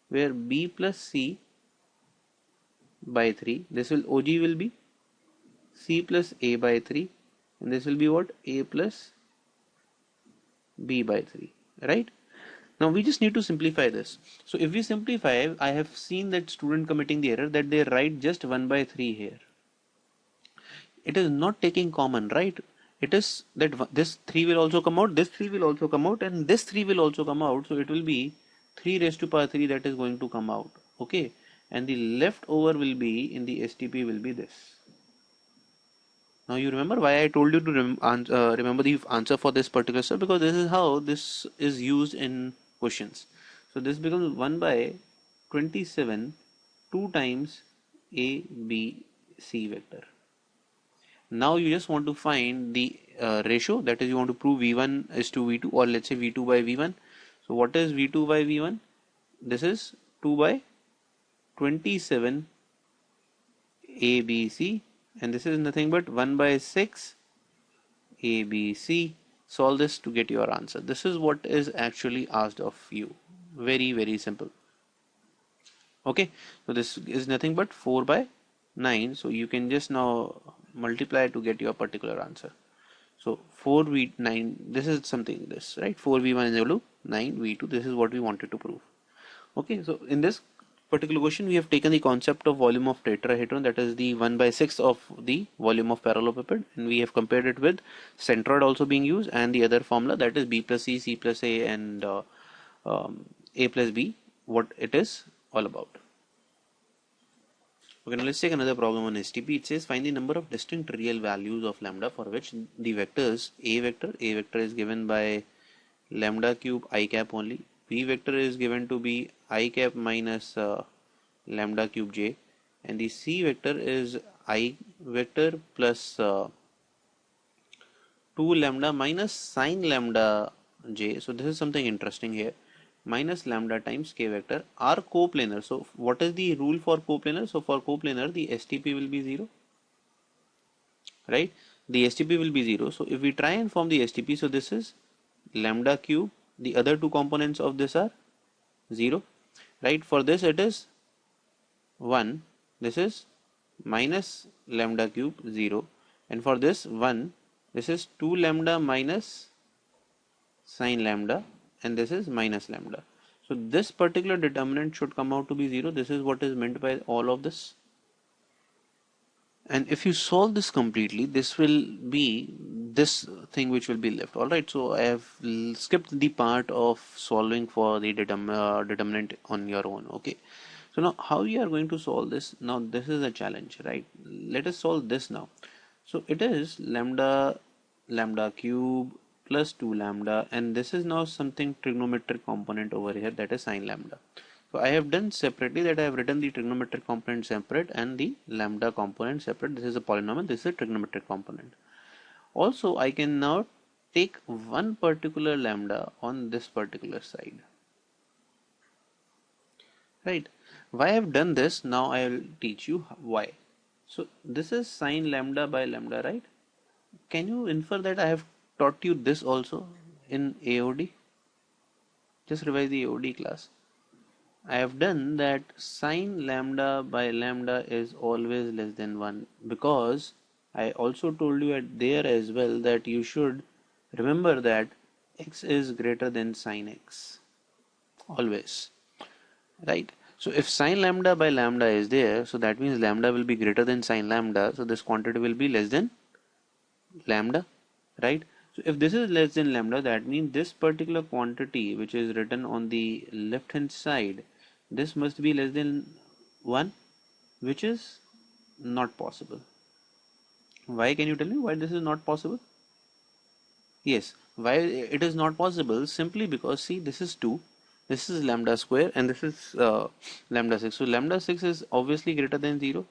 S1: where B plus C by 3, this will, OG will be C plus A by 3, and this will be what? A plus B by 3, right? Now we just need to simplify this. So if we simplify, I have seen that student committing the error that they write just 1 by 3 here. It is not taking common, right? It is that this 3 will also come out, this 3 will also come out, and this 3 will also come out. So it will be 3 raised to power 3 that is going to come out. Okay. And the leftover will be in the STP will be this. Now you remember why I told you to remember the answer for this particular step, because this is how this is used in questions. So this becomes 1 by 27 2 times A, B, C vector. Now you just want to find the ratio, that is you want to prove V1 is to V2, or let's say V2 by V1. So what is V2 by V1? This is 2 by 27 ABC, and this is nothing but 1 by 6 ABC. Solve this to get your answer. This is what is actually asked of you. Very, very simple. Okay, so this is nothing but 4 by 9. So you can just now multiply to get your particular answer. So 4V9, this is something this, right? 4V1 is equal to 9V2. This is what we wanted to prove. Okay, so in this particular question, we have taken the concept of volume of tetrahedron, that is the 1 by 6 of the volume of parallelepiped, and we have compared it with centroid also being used, and the other formula, that is B plus C, C plus A, and A plus B, what it is all about. Okay, now let's take another problem on STP. It says find the number of distinct real values of lambda for which the vectors A vector is given by lambda cube I cap only, B vector is given to be I cap minus lambda cube j, and the C vector is I vector plus 2 lambda minus sine lambda j. So this is something interesting here. Minus lambda times k vector are coplanar. So what is the rule for coplanar? So for coplanar, the STP will be 0. right? The STP will be 0. So if we try and form the STP, so this is lambda cube, the other two components of this are 0, right? For this it is 1, this is minus lambda cube 0, and for this 1, this is 2 lambda minus sine lambda, and this is minus lambda. So this particular determinant should come out to be 0. This is what is meant by all of this. And if you solve this completely, this will be this thing which will be left. Alright, so I have skipped the part of solving for the determinant on your own. Okay, so now how you are going to solve this? Now this is a challenge, right? Let us solve this now. So it is lambda cube plus 2 lambda, and this is now something trigonometric component over here, that is sine lambda. So I have done separately that I have written the trigonometric component separate and the lambda component separate. This is a polynomial, this is a trigonometric component. Also, I can now take one particular lambda on this particular side. Right? Why I have done this, now I will teach you why. So this is sine lambda by lambda, right? Can you infer that I have taught you this also in AOD? Just revise the AOD class. I have done that sine lambda by lambda is always less than 1, because I also told you at there as well that you should remember that x is greater than sine x always, right? So if sine lambda by lambda is there, so that means lambda will be greater than sine lambda, so this quantity will be less than lambda, right? So if this is less than lambda, that means this particular quantity which is written on the left hand side, this must be less than 1, which is not possible. Why? Can you tell me why this is not possible? Yes, why it is not possible? Simply because, see, this is 2, this is lambda square, and this is lambda 6. So lambda 6 is obviously greater than 0,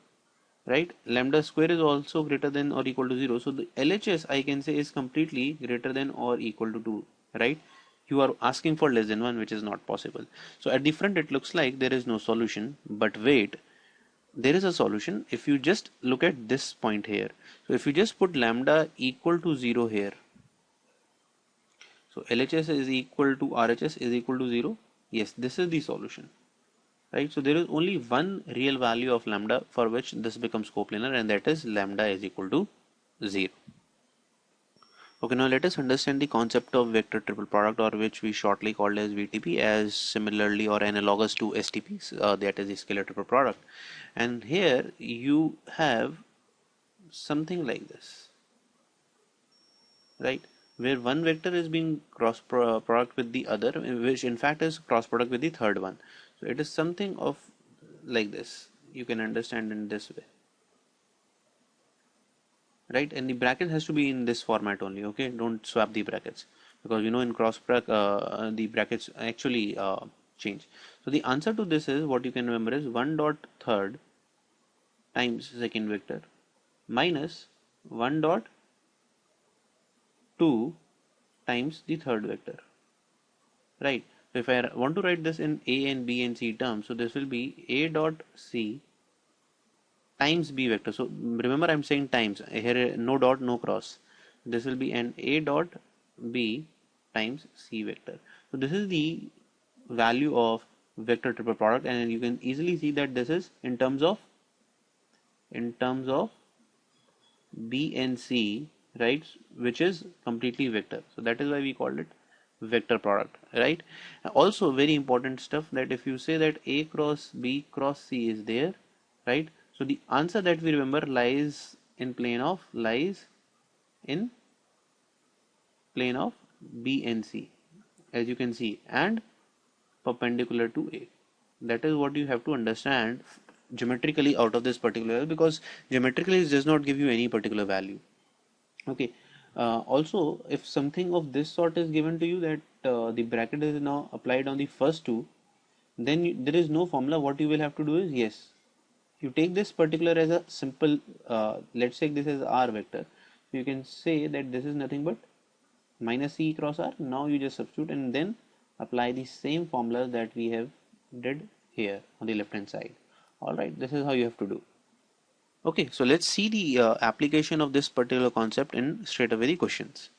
S1: right? Lambda square is also greater than or equal to 0. So the LHS, I can say, is completely greater than or equal to 2, right? You are asking for less than 1, which is not possible. So at the front it looks like there is no solution, but wait, there is a solution. If you just look at this point here, so if you just put lambda equal to 0 here, so LHS is equal to RHS is equal to 0. Yes, this is the solution, right? So there is only one real value of lambda for which this becomes coplanar, and that is lambda is equal to 0. Okay, now let us understand the concept of vector triple product, or which we shortly called as VTP, as similarly or analogous to STP, that is the scalar triple product. And here you have something like this, right, where one vector is being cross product with the other, which in fact is cross product with the third one. So it is something of like this, you can understand in this way, right? And the bracket has to be in this format only. Okay, don't swap the brackets, because you know in cross product the brackets actually change. So the answer to this is, what you can remember is 1 dot third times second vector minus 1 dot 2 times the third vector, right? So if I want to write this in A and B and C terms, so this will be A dot C times B vector. So remember, I'm saying times here, no dot, no cross. This will be an A dot B times C vector. So this is the value of vector triple product, and you can easily see that this is in terms of B and C, right, which is completely vector. So that is why we called it vector product, right? Also very important stuff, that if you say that A cross B cross C is there, right, so the answer that we remember lies in plane of B and C, as you can see, and perpendicular to A. That is what you have to understand geometrically out of this particular, because geometrically it does not give you any particular value. Okay. Also, if something of this sort is given to you, that the bracket is now applied on the first two, then there is no formula. What you will have to do is, yes, you take this particular as a simple, let's say this is R vector. So you can say that this is nothing but minus C cross R. Now you just substitute and then apply the same formula that we have did here on the left hand side. Alright, this is how you have to do. Okay, so let's see the application of this particular concept in straight away the questions.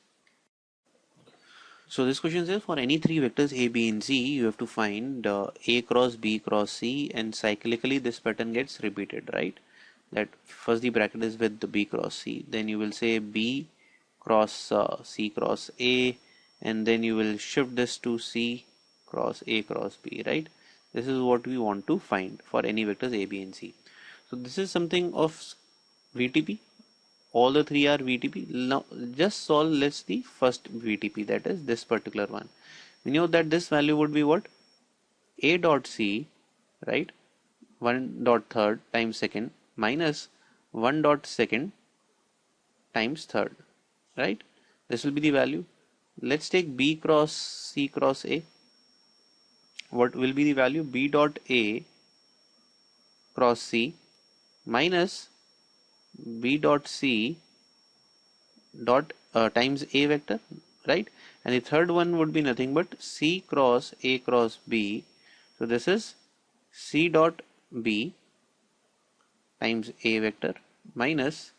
S1: So this question says for any three vectors A, B and C, you have to find A cross B cross C, and cyclically this pattern gets repeated, right? That first the bracket is with the B cross C, then you will say B cross C cross A, and then you will shift this to C cross A cross B, right? This is what we want to find for any vectors A, B and C. So this is something of VTP. All the three are VTP. Now just solve let's the first VTP, that is this particular one. We know that this value would be what? A dot C, right? 1 dot third times second minus 1 dot second times third, right? This will be the value. Let's take B cross C cross A. What will be the value? B dot A cross C minus B dot C dot times A vector, right? And the third one would be nothing but C cross A cross B. So this is C dot B times A vector minus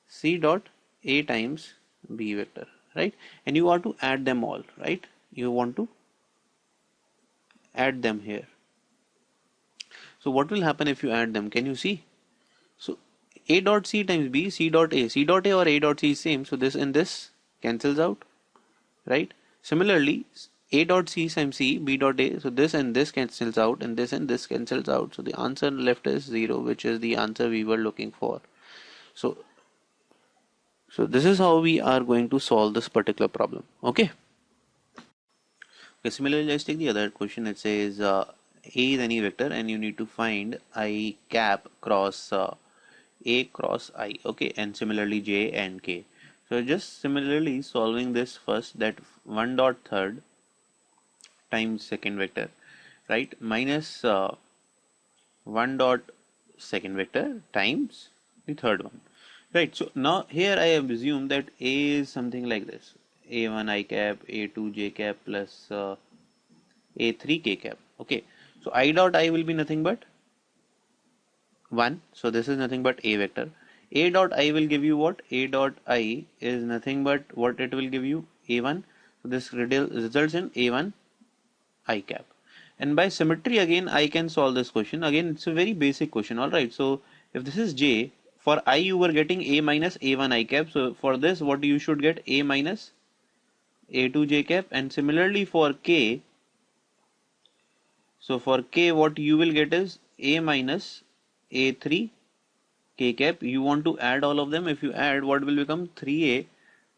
S1: C dot A times B vector, right? And you want to add them all, right? You want to add them here. So what will happen if you add them? Can you see? So A dot C times B, C dot A. C dot A or A dot C is same. So this and this cancels out, right? Similarly, A dot C times C, B dot A. So this and this cancels out, and this cancels out. So the answer left is 0, which is the answer we were looking for. So this is how we are going to solve this particular problem. Okay. Okay, similarly, let's take the other question. It says A is any vector and you need to find I cap cross A cross I. Okay, and similarly J and K. So just similarly solving this first, that 1 dot third times second vector, right, minus 1 dot second vector times the third one, right? So now here I have assumed that A is something like this: A1 I cap, A2 J cap plus A3 K cap. Okay, so I dot I will be nothing but 1. So this is nothing but A vector. A dot I will give you what? A dot I is nothing but what it will give you? A1. So this results in A1 I cap. And by symmetry again I can solve this question. Again it's a very basic question. Alright, so if this is J, for I you were getting A minus A1 I cap. So for this what you should get? A minus A2 J cap. And similarly for K, so for K what you will get is A minus A3 K cap. You want to add all of them. If you add, what will become? 3A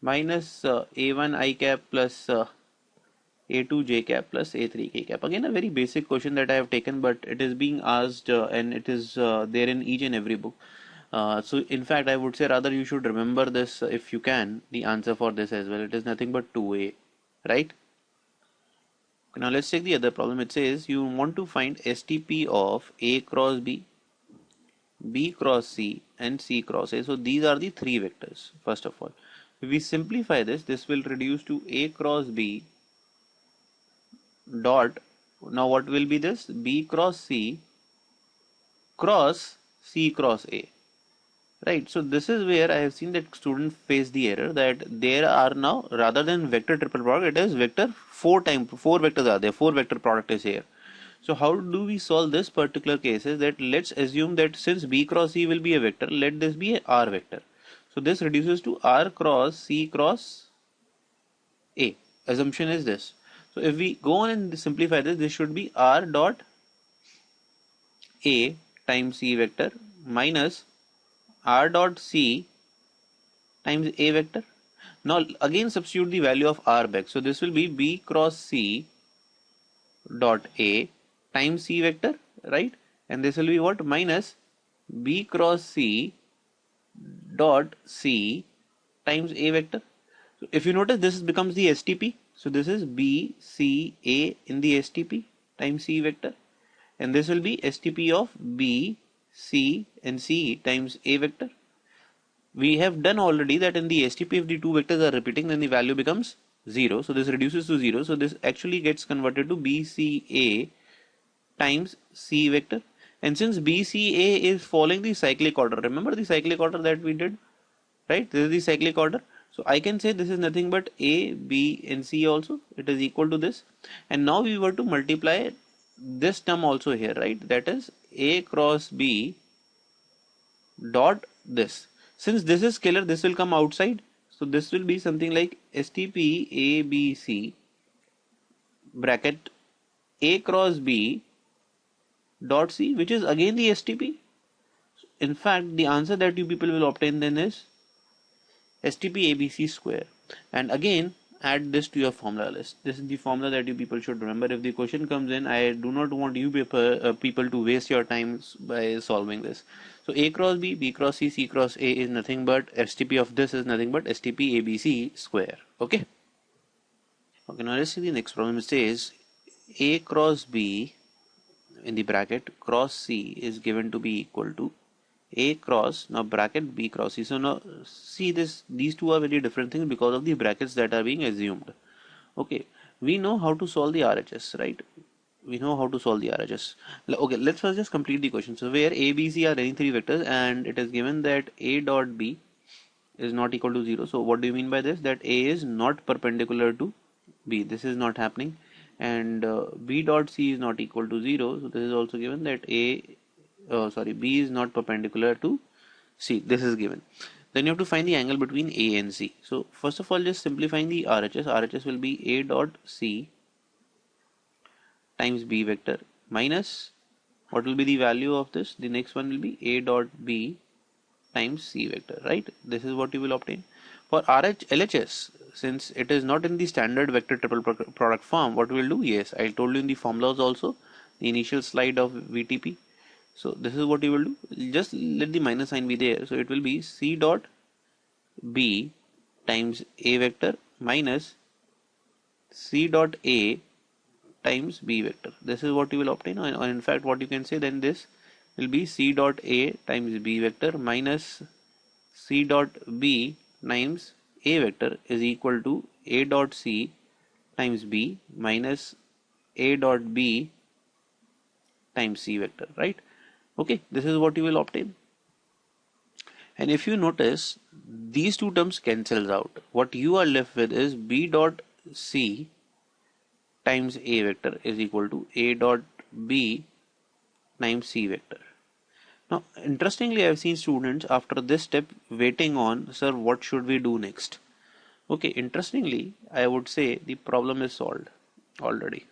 S1: minus A1 I cap plus A2 J cap plus A3 K cap. Again a very basic question that I have taken, but it is being asked and it is there in each and every book. So in fact I would say rather you should remember this if you can, the answer for this as well. It is nothing but 2A, right? Now let's take the other problem. It says you want to find STP of A cross B, B cross C and C cross A. So these are the three vectors. First of all, if we simplify this, this will reduce to A cross B dot, now what will be this? B cross C cross C cross A, right? So this is where I have seen that students face the error, that there are now, rather than vector triple product, it is vector 4 vectors are there, 4 vector product is here. So how do we solve this particular case? Is that let's assume that since B cross C will be a vector, let this be a R vector. So this reduces to R cross C cross A. Assumption is this. So if we go on and simplify this, this should be R dot A times C vector minus R dot C times A vector. Now again substitute the value of R back. So this will be B cross C dot A times C vector, right? And this will be what? Minus B cross C dot C times A vector. So if you notice, this becomes the STP. So this is B C A in the STP times C vector, and this will be STP of B C and C times A vector. We have done already that in the STP, if the two vectors are repeating, then the value becomes 0. So this reduces to 0. So this actually gets converted to BCA times C vector. And since BCA is following the cyclic order, remember the cyclic order that we did, right? This is the cyclic order. So I can say this is nothing but A, B and C also. It is equal to this. And now we were to multiply this term also here, right? That is A cross B dot this. Since this is scalar, this will come outside. So this will be something like STP ABC bracket A cross B dot C, which is again the STP. In fact, the answer that you people will obtain then is STP ABC square. And again, add this to your formula list. This is the formula that you people should remember. If the question comes in, I do not want you people to waste your time by solving this. So A cross B, B cross C, C cross A is nothing but STP of this is nothing but STP ABC square. Okay. Okay, now let's see the next problem. It says A cross B in the bracket cross C is given to be equal to A cross, now bracket B cross C. So now see this, these two are very different things because of the brackets that are being assumed. Okay, we know how to solve the RHS, right? We know how to solve the RHS. Okay, let's first just complete the question. So where A, B, C are any three vectors and it is given that A dot B is not equal to 0. So what do you mean by this? That A is not perpendicular to B. This is not happening. And B dot C is not equal to 0. So this is also given that B is not perpendicular to C. This is given. Then you have to find the angle between A and C. So first of all, just simplifying the RHS. RHS will be A dot C times B vector minus, what will be the value of this? The next one will be A dot B times C vector, right? This is what you will obtain. For LHS, since it is not in the standard vector triple product form, what we will do? Yes, I told you in the formulas also, the initial slide of VTP. So this is what you will do. Just let the minus sign be there. So it will be C dot B times A vector minus C dot A times B vector. This is what you will obtain. Or in fact, what you can say then, this will be C dot A times B vector minus C dot B times A vector is equal to A dot C times B minus A dot B times C vector, right? Okay, this is what you will obtain. And if you notice, these two terms cancels out. What you are left with is B dot C times A vector is equal to A dot B times C vector. Now, interestingly, I have seen students after this step waiting on, sir, what should we do next? Okay, interestingly, I would say the problem is solved already.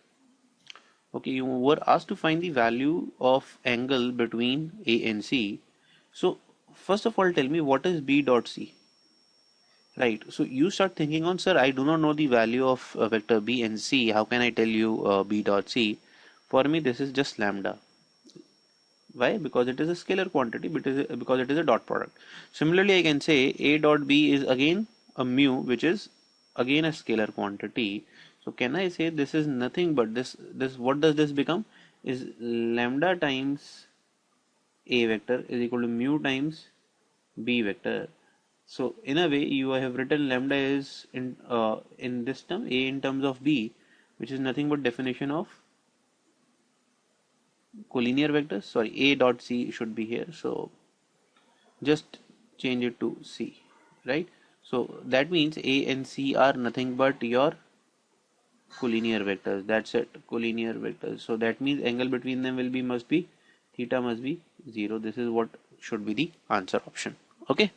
S1: Okay, you were asked to find the value of angle between A and C. So first of all, tell me what is B dot C, right? So you start thinking on, sir, I do not know the value of vector B and C. How can I tell you B dot C? For me, this is just lambda. Why? Because it is a scalar quantity, because it is a dot product. Similarly, I can say A dot B is again a mu, which is again a scalar quantity. So can I say this is nothing but this what does this become? Is lambda times A vector is equal to mu times B vector. So in a way, you have written lambda is in this term, A in terms of B, which is nothing but definition of collinear vectors. Sorry, A dot C should be here. So just change it to C, right? So that means A and C are nothing but your collinear vectors. That's it, collinear vectors. So that means angle between them will be theta must be 0. This is what should be the answer option. Okay.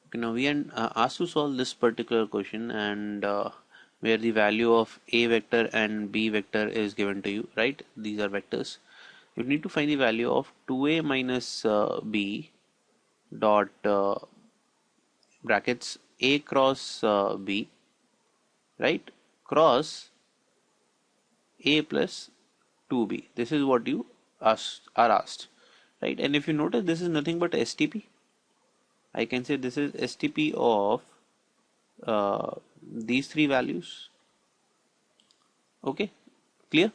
S1: Okay, now we are asked to solve this particular question, and where the value of A vector and B vector is given to you, right? These are vectors. You need to find the value of 2A minus B dot brackets A cross B, right, cross A plus 2B. This is what you are asked, right? And if you notice, this is nothing but STP. I can say this is STP of these three values. Okay, clear?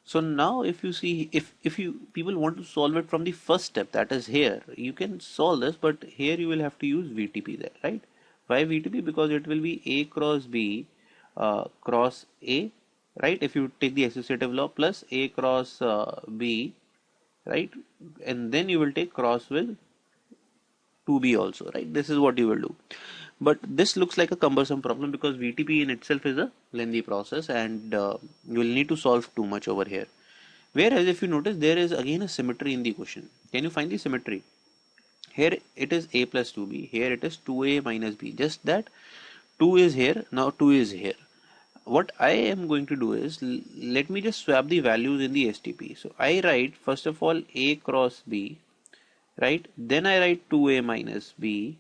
S1: So now if you see, if you people want to solve it from the first step, that is here, you can solve this, but here you will have to use VTP there, right? Why VTP? Because it will be A cross B cross A right? If you take the associative law plus A cross B, right? And then you will take cross with 2B also, right? This is what you will do. But this looks like a cumbersome problem because VTP in itself is a lengthy process, and you will need to solve too much over here. Whereas if you notice, there is again a symmetry in the question. Can you find the symmetry? Here it is A plus 2B, here it is 2A minus B, just that 2 is here, now 2 is here. What I am going to do is, let me just swap the values in the STP. So I write first of all A cross B, right? Then I write 2A minus B,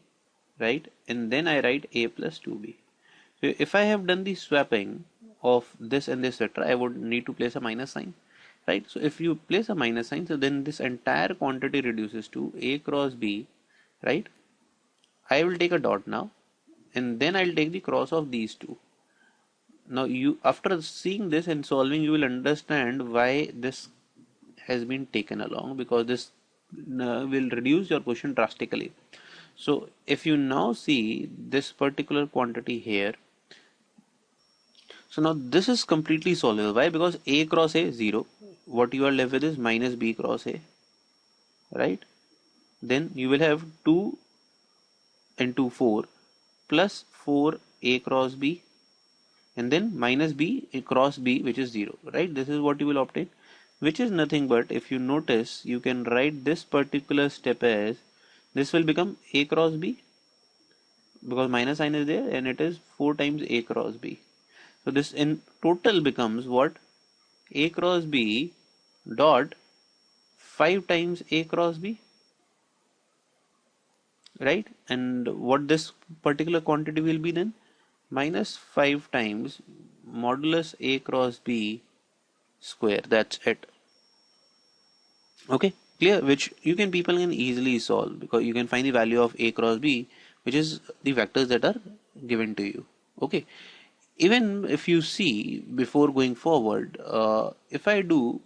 S1: right? And then I write A plus 2B. So if I have done the swapping of this and this, etc., I would need to place a minus sign, right? So if you place a minus sign, so then this entire quantity reduces to A cross B, right? I will take a dot now, and then I'll take the cross of these two. Now you, after seeing this and solving, you will understand why this has been taken along, because this will reduce your question drastically. So if you now see this particular quantity here, so now this is completely solvable. Why? Because A cross A 0, what you are left with is minus B cross A, right? Then you will have 2 into 4 plus 4A cross B, and then minus B cross B, which is 0, right? This is what you will obtain, which is nothing but, if you notice, you can write this particular step as, this will become A cross B, because minus sign is there, and it is 4 times A cross B. So this in total becomes what? A cross B dot 5 times A cross B, right? And what this particular quantity will be then? Minus 5 times modulus A cross B square. That's it. Okay, clear? Which you can, people can easily solve, because you can find the value of A cross B, which is the vectors that are given to you. Okay, even if you see, before going forward, if I do,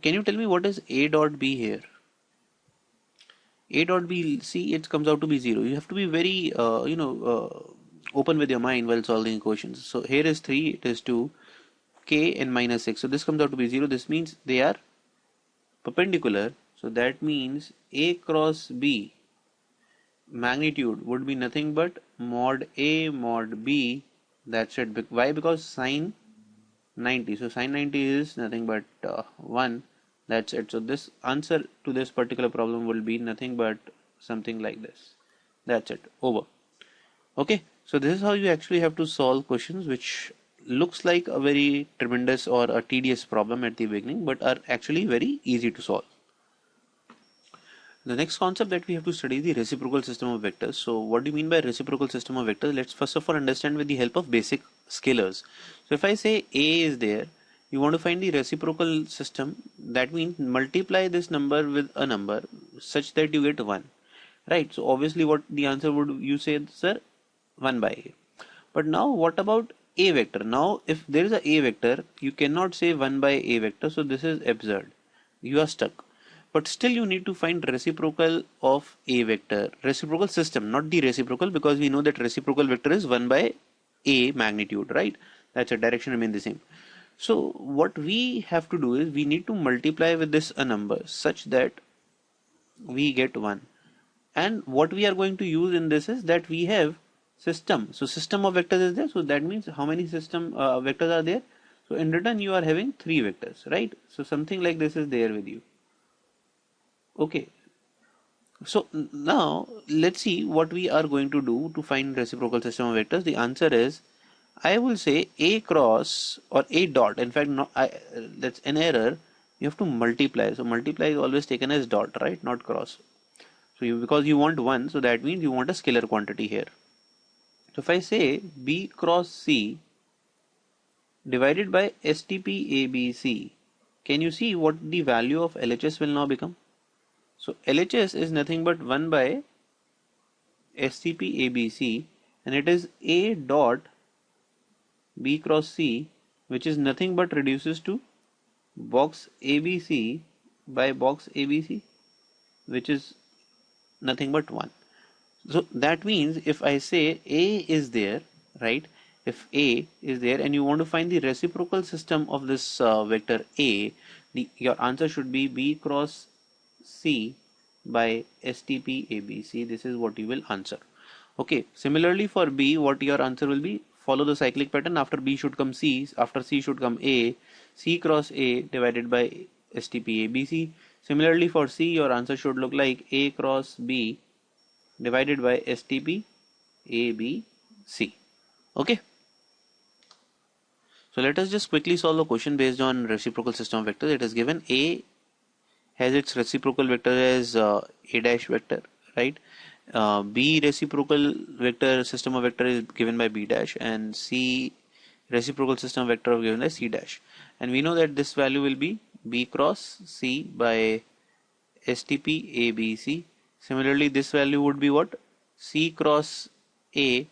S1: can you tell me what is A dot B here? A dot B, see, it comes out to be 0. You have to be very open with your mind while solving equations. So here is 3, it is 2, k and minus 6. So this comes out to be 0. This means they are perpendicular. So that means A cross B magnitude would be nothing but mod A mod B. That's it. Why? Because sine 90. So sine 90 is nothing but 1. That's it. So this answer to this particular problem will be nothing but something like this. That's it. Over. Okay. So this is how you actually have to solve questions which looks like a very tremendous or a tedious problem at the beginning, but are actually very easy to solve. The next concept that we have to study is the reciprocal system of vectors. So what do you mean by reciprocal system of vectors? Let's first of all understand with the help of basic scalars. So if I say A is there, you want to find the reciprocal system. That means multiply this number with a number such that you get 1. Right? So obviously what the answer would, you say, sir, 1 by A. But now what about A vector? Now if there is a A vector, you cannot say 1 by A vector. So this is absurd. You are stuck. But still you need to find reciprocal of A vector, reciprocal system, not the reciprocal, because we know that reciprocal vector is 1 by A magnitude, right? That's a direction remain the same. So what we have to do is, we need to multiply with this a number such that we get 1. And what we are going to use in this is that we have system. So system of vectors is there. So that means how many system vectors are there? So in return you are having 3 vectors, right? So something like this is there with you. Okay, so now let's see what we are going to do to find reciprocal system of vectors. The answer is, I will say A cross or A dot. In fact, that's an error. You have to multiply. So multiply is always taken as dot, right? Not cross. So because you want 1, so that means you want a scalar quantity here. So if I say B cross C divided by STP ABC, can you see what the value of LHS will now become? So LHS is nothing but 1 by STP ABC, and it is A dot B cross C, which is nothing but reduces to box ABC by box ABC, which is nothing but 1. So that means if I say A is there, right, if A is there and you want to find the reciprocal system of this vector A, your answer should be B cross C by STP ABC. This is what you will answer. Okay, similarly for B, what your answer will be, follow the cyclic pattern. After B should come C, after C should come A, C cross A divided by STP ABC. Similarly for C, your answer should look like A cross B divided by STP ABC. Okay. So let us just quickly solve the question based on reciprocal system of vectors. It is given A has its reciprocal vector as A dash vector, right? B reciprocal vector system of vector is given by B dash, and C reciprocal system vector is given by C dash. And we know that this value will be B cross C by STP ABC. Similarly, this value would be what? C cross A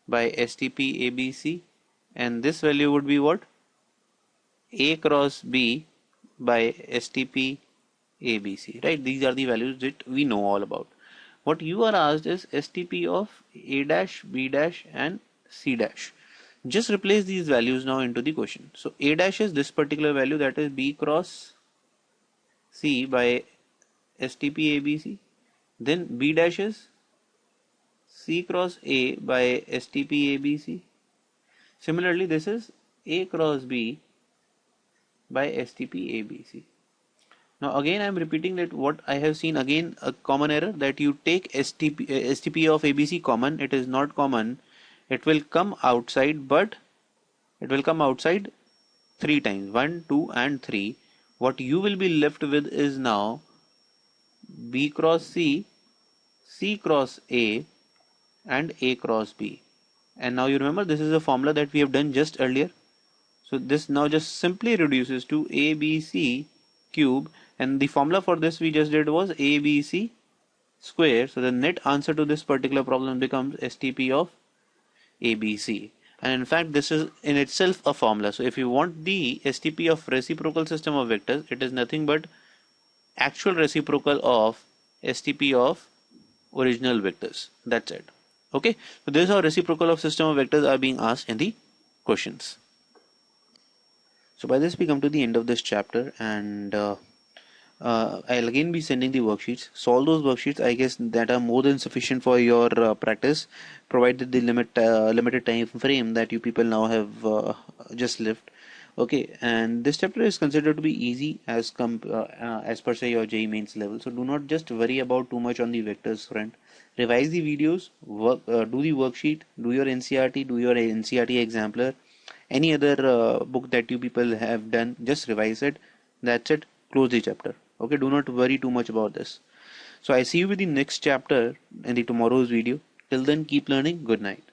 S1: by STP ABC, and this value would be what? A cross B by STP ABC, right? These are the values that we know all about. What you are asked is STP of A dash, B dash and C dash. Just replace these values now into the question. So A dash is this particular value, that is B cross C by STP ABC. Then B dash is C cross A by STP ABC. Similarly, this is A cross B by STP ABC. Now again I am repeating that what I have seen, again a common error, that you take STP of ABC common. It is not common. It will come outside, but it will come outside 3 times, 1, 2 and 3. What you will be left with is now B cross C, C cross A and A cross B. And now you remember this is a formula that we have done just earlier. So this now just simply reduces to ABC cube, and the formula for this we just did was ABC square. So the net answer to this particular problem becomes STP of ABC. And in fact this is in itself a formula. So if you want the STP of reciprocal system of vectors, it is nothing but actual reciprocal of STP of original vectors. That's it. Okay, so this is how reciprocal of system of vectors are being asked in the questions. So by this we come to the end of this chapter, and I'll again be sending the worksheets. Solve those worksheets. I guess that are more than sufficient for your practice, provided the limited time frame that you people now have just left. Okay, and this chapter is considered to be easy as per se your JEE Mains level. So do not just worry about too much on the vectors front. Revise the videos, do the worksheet, do your NCERT, do your NCERT exemplar. Any other book that you people have done, just revise it. That's it. Close the chapter. Okay, do not worry too much about this. So I see you with the next chapter in the tomorrow's video. Till then, keep learning. Good night.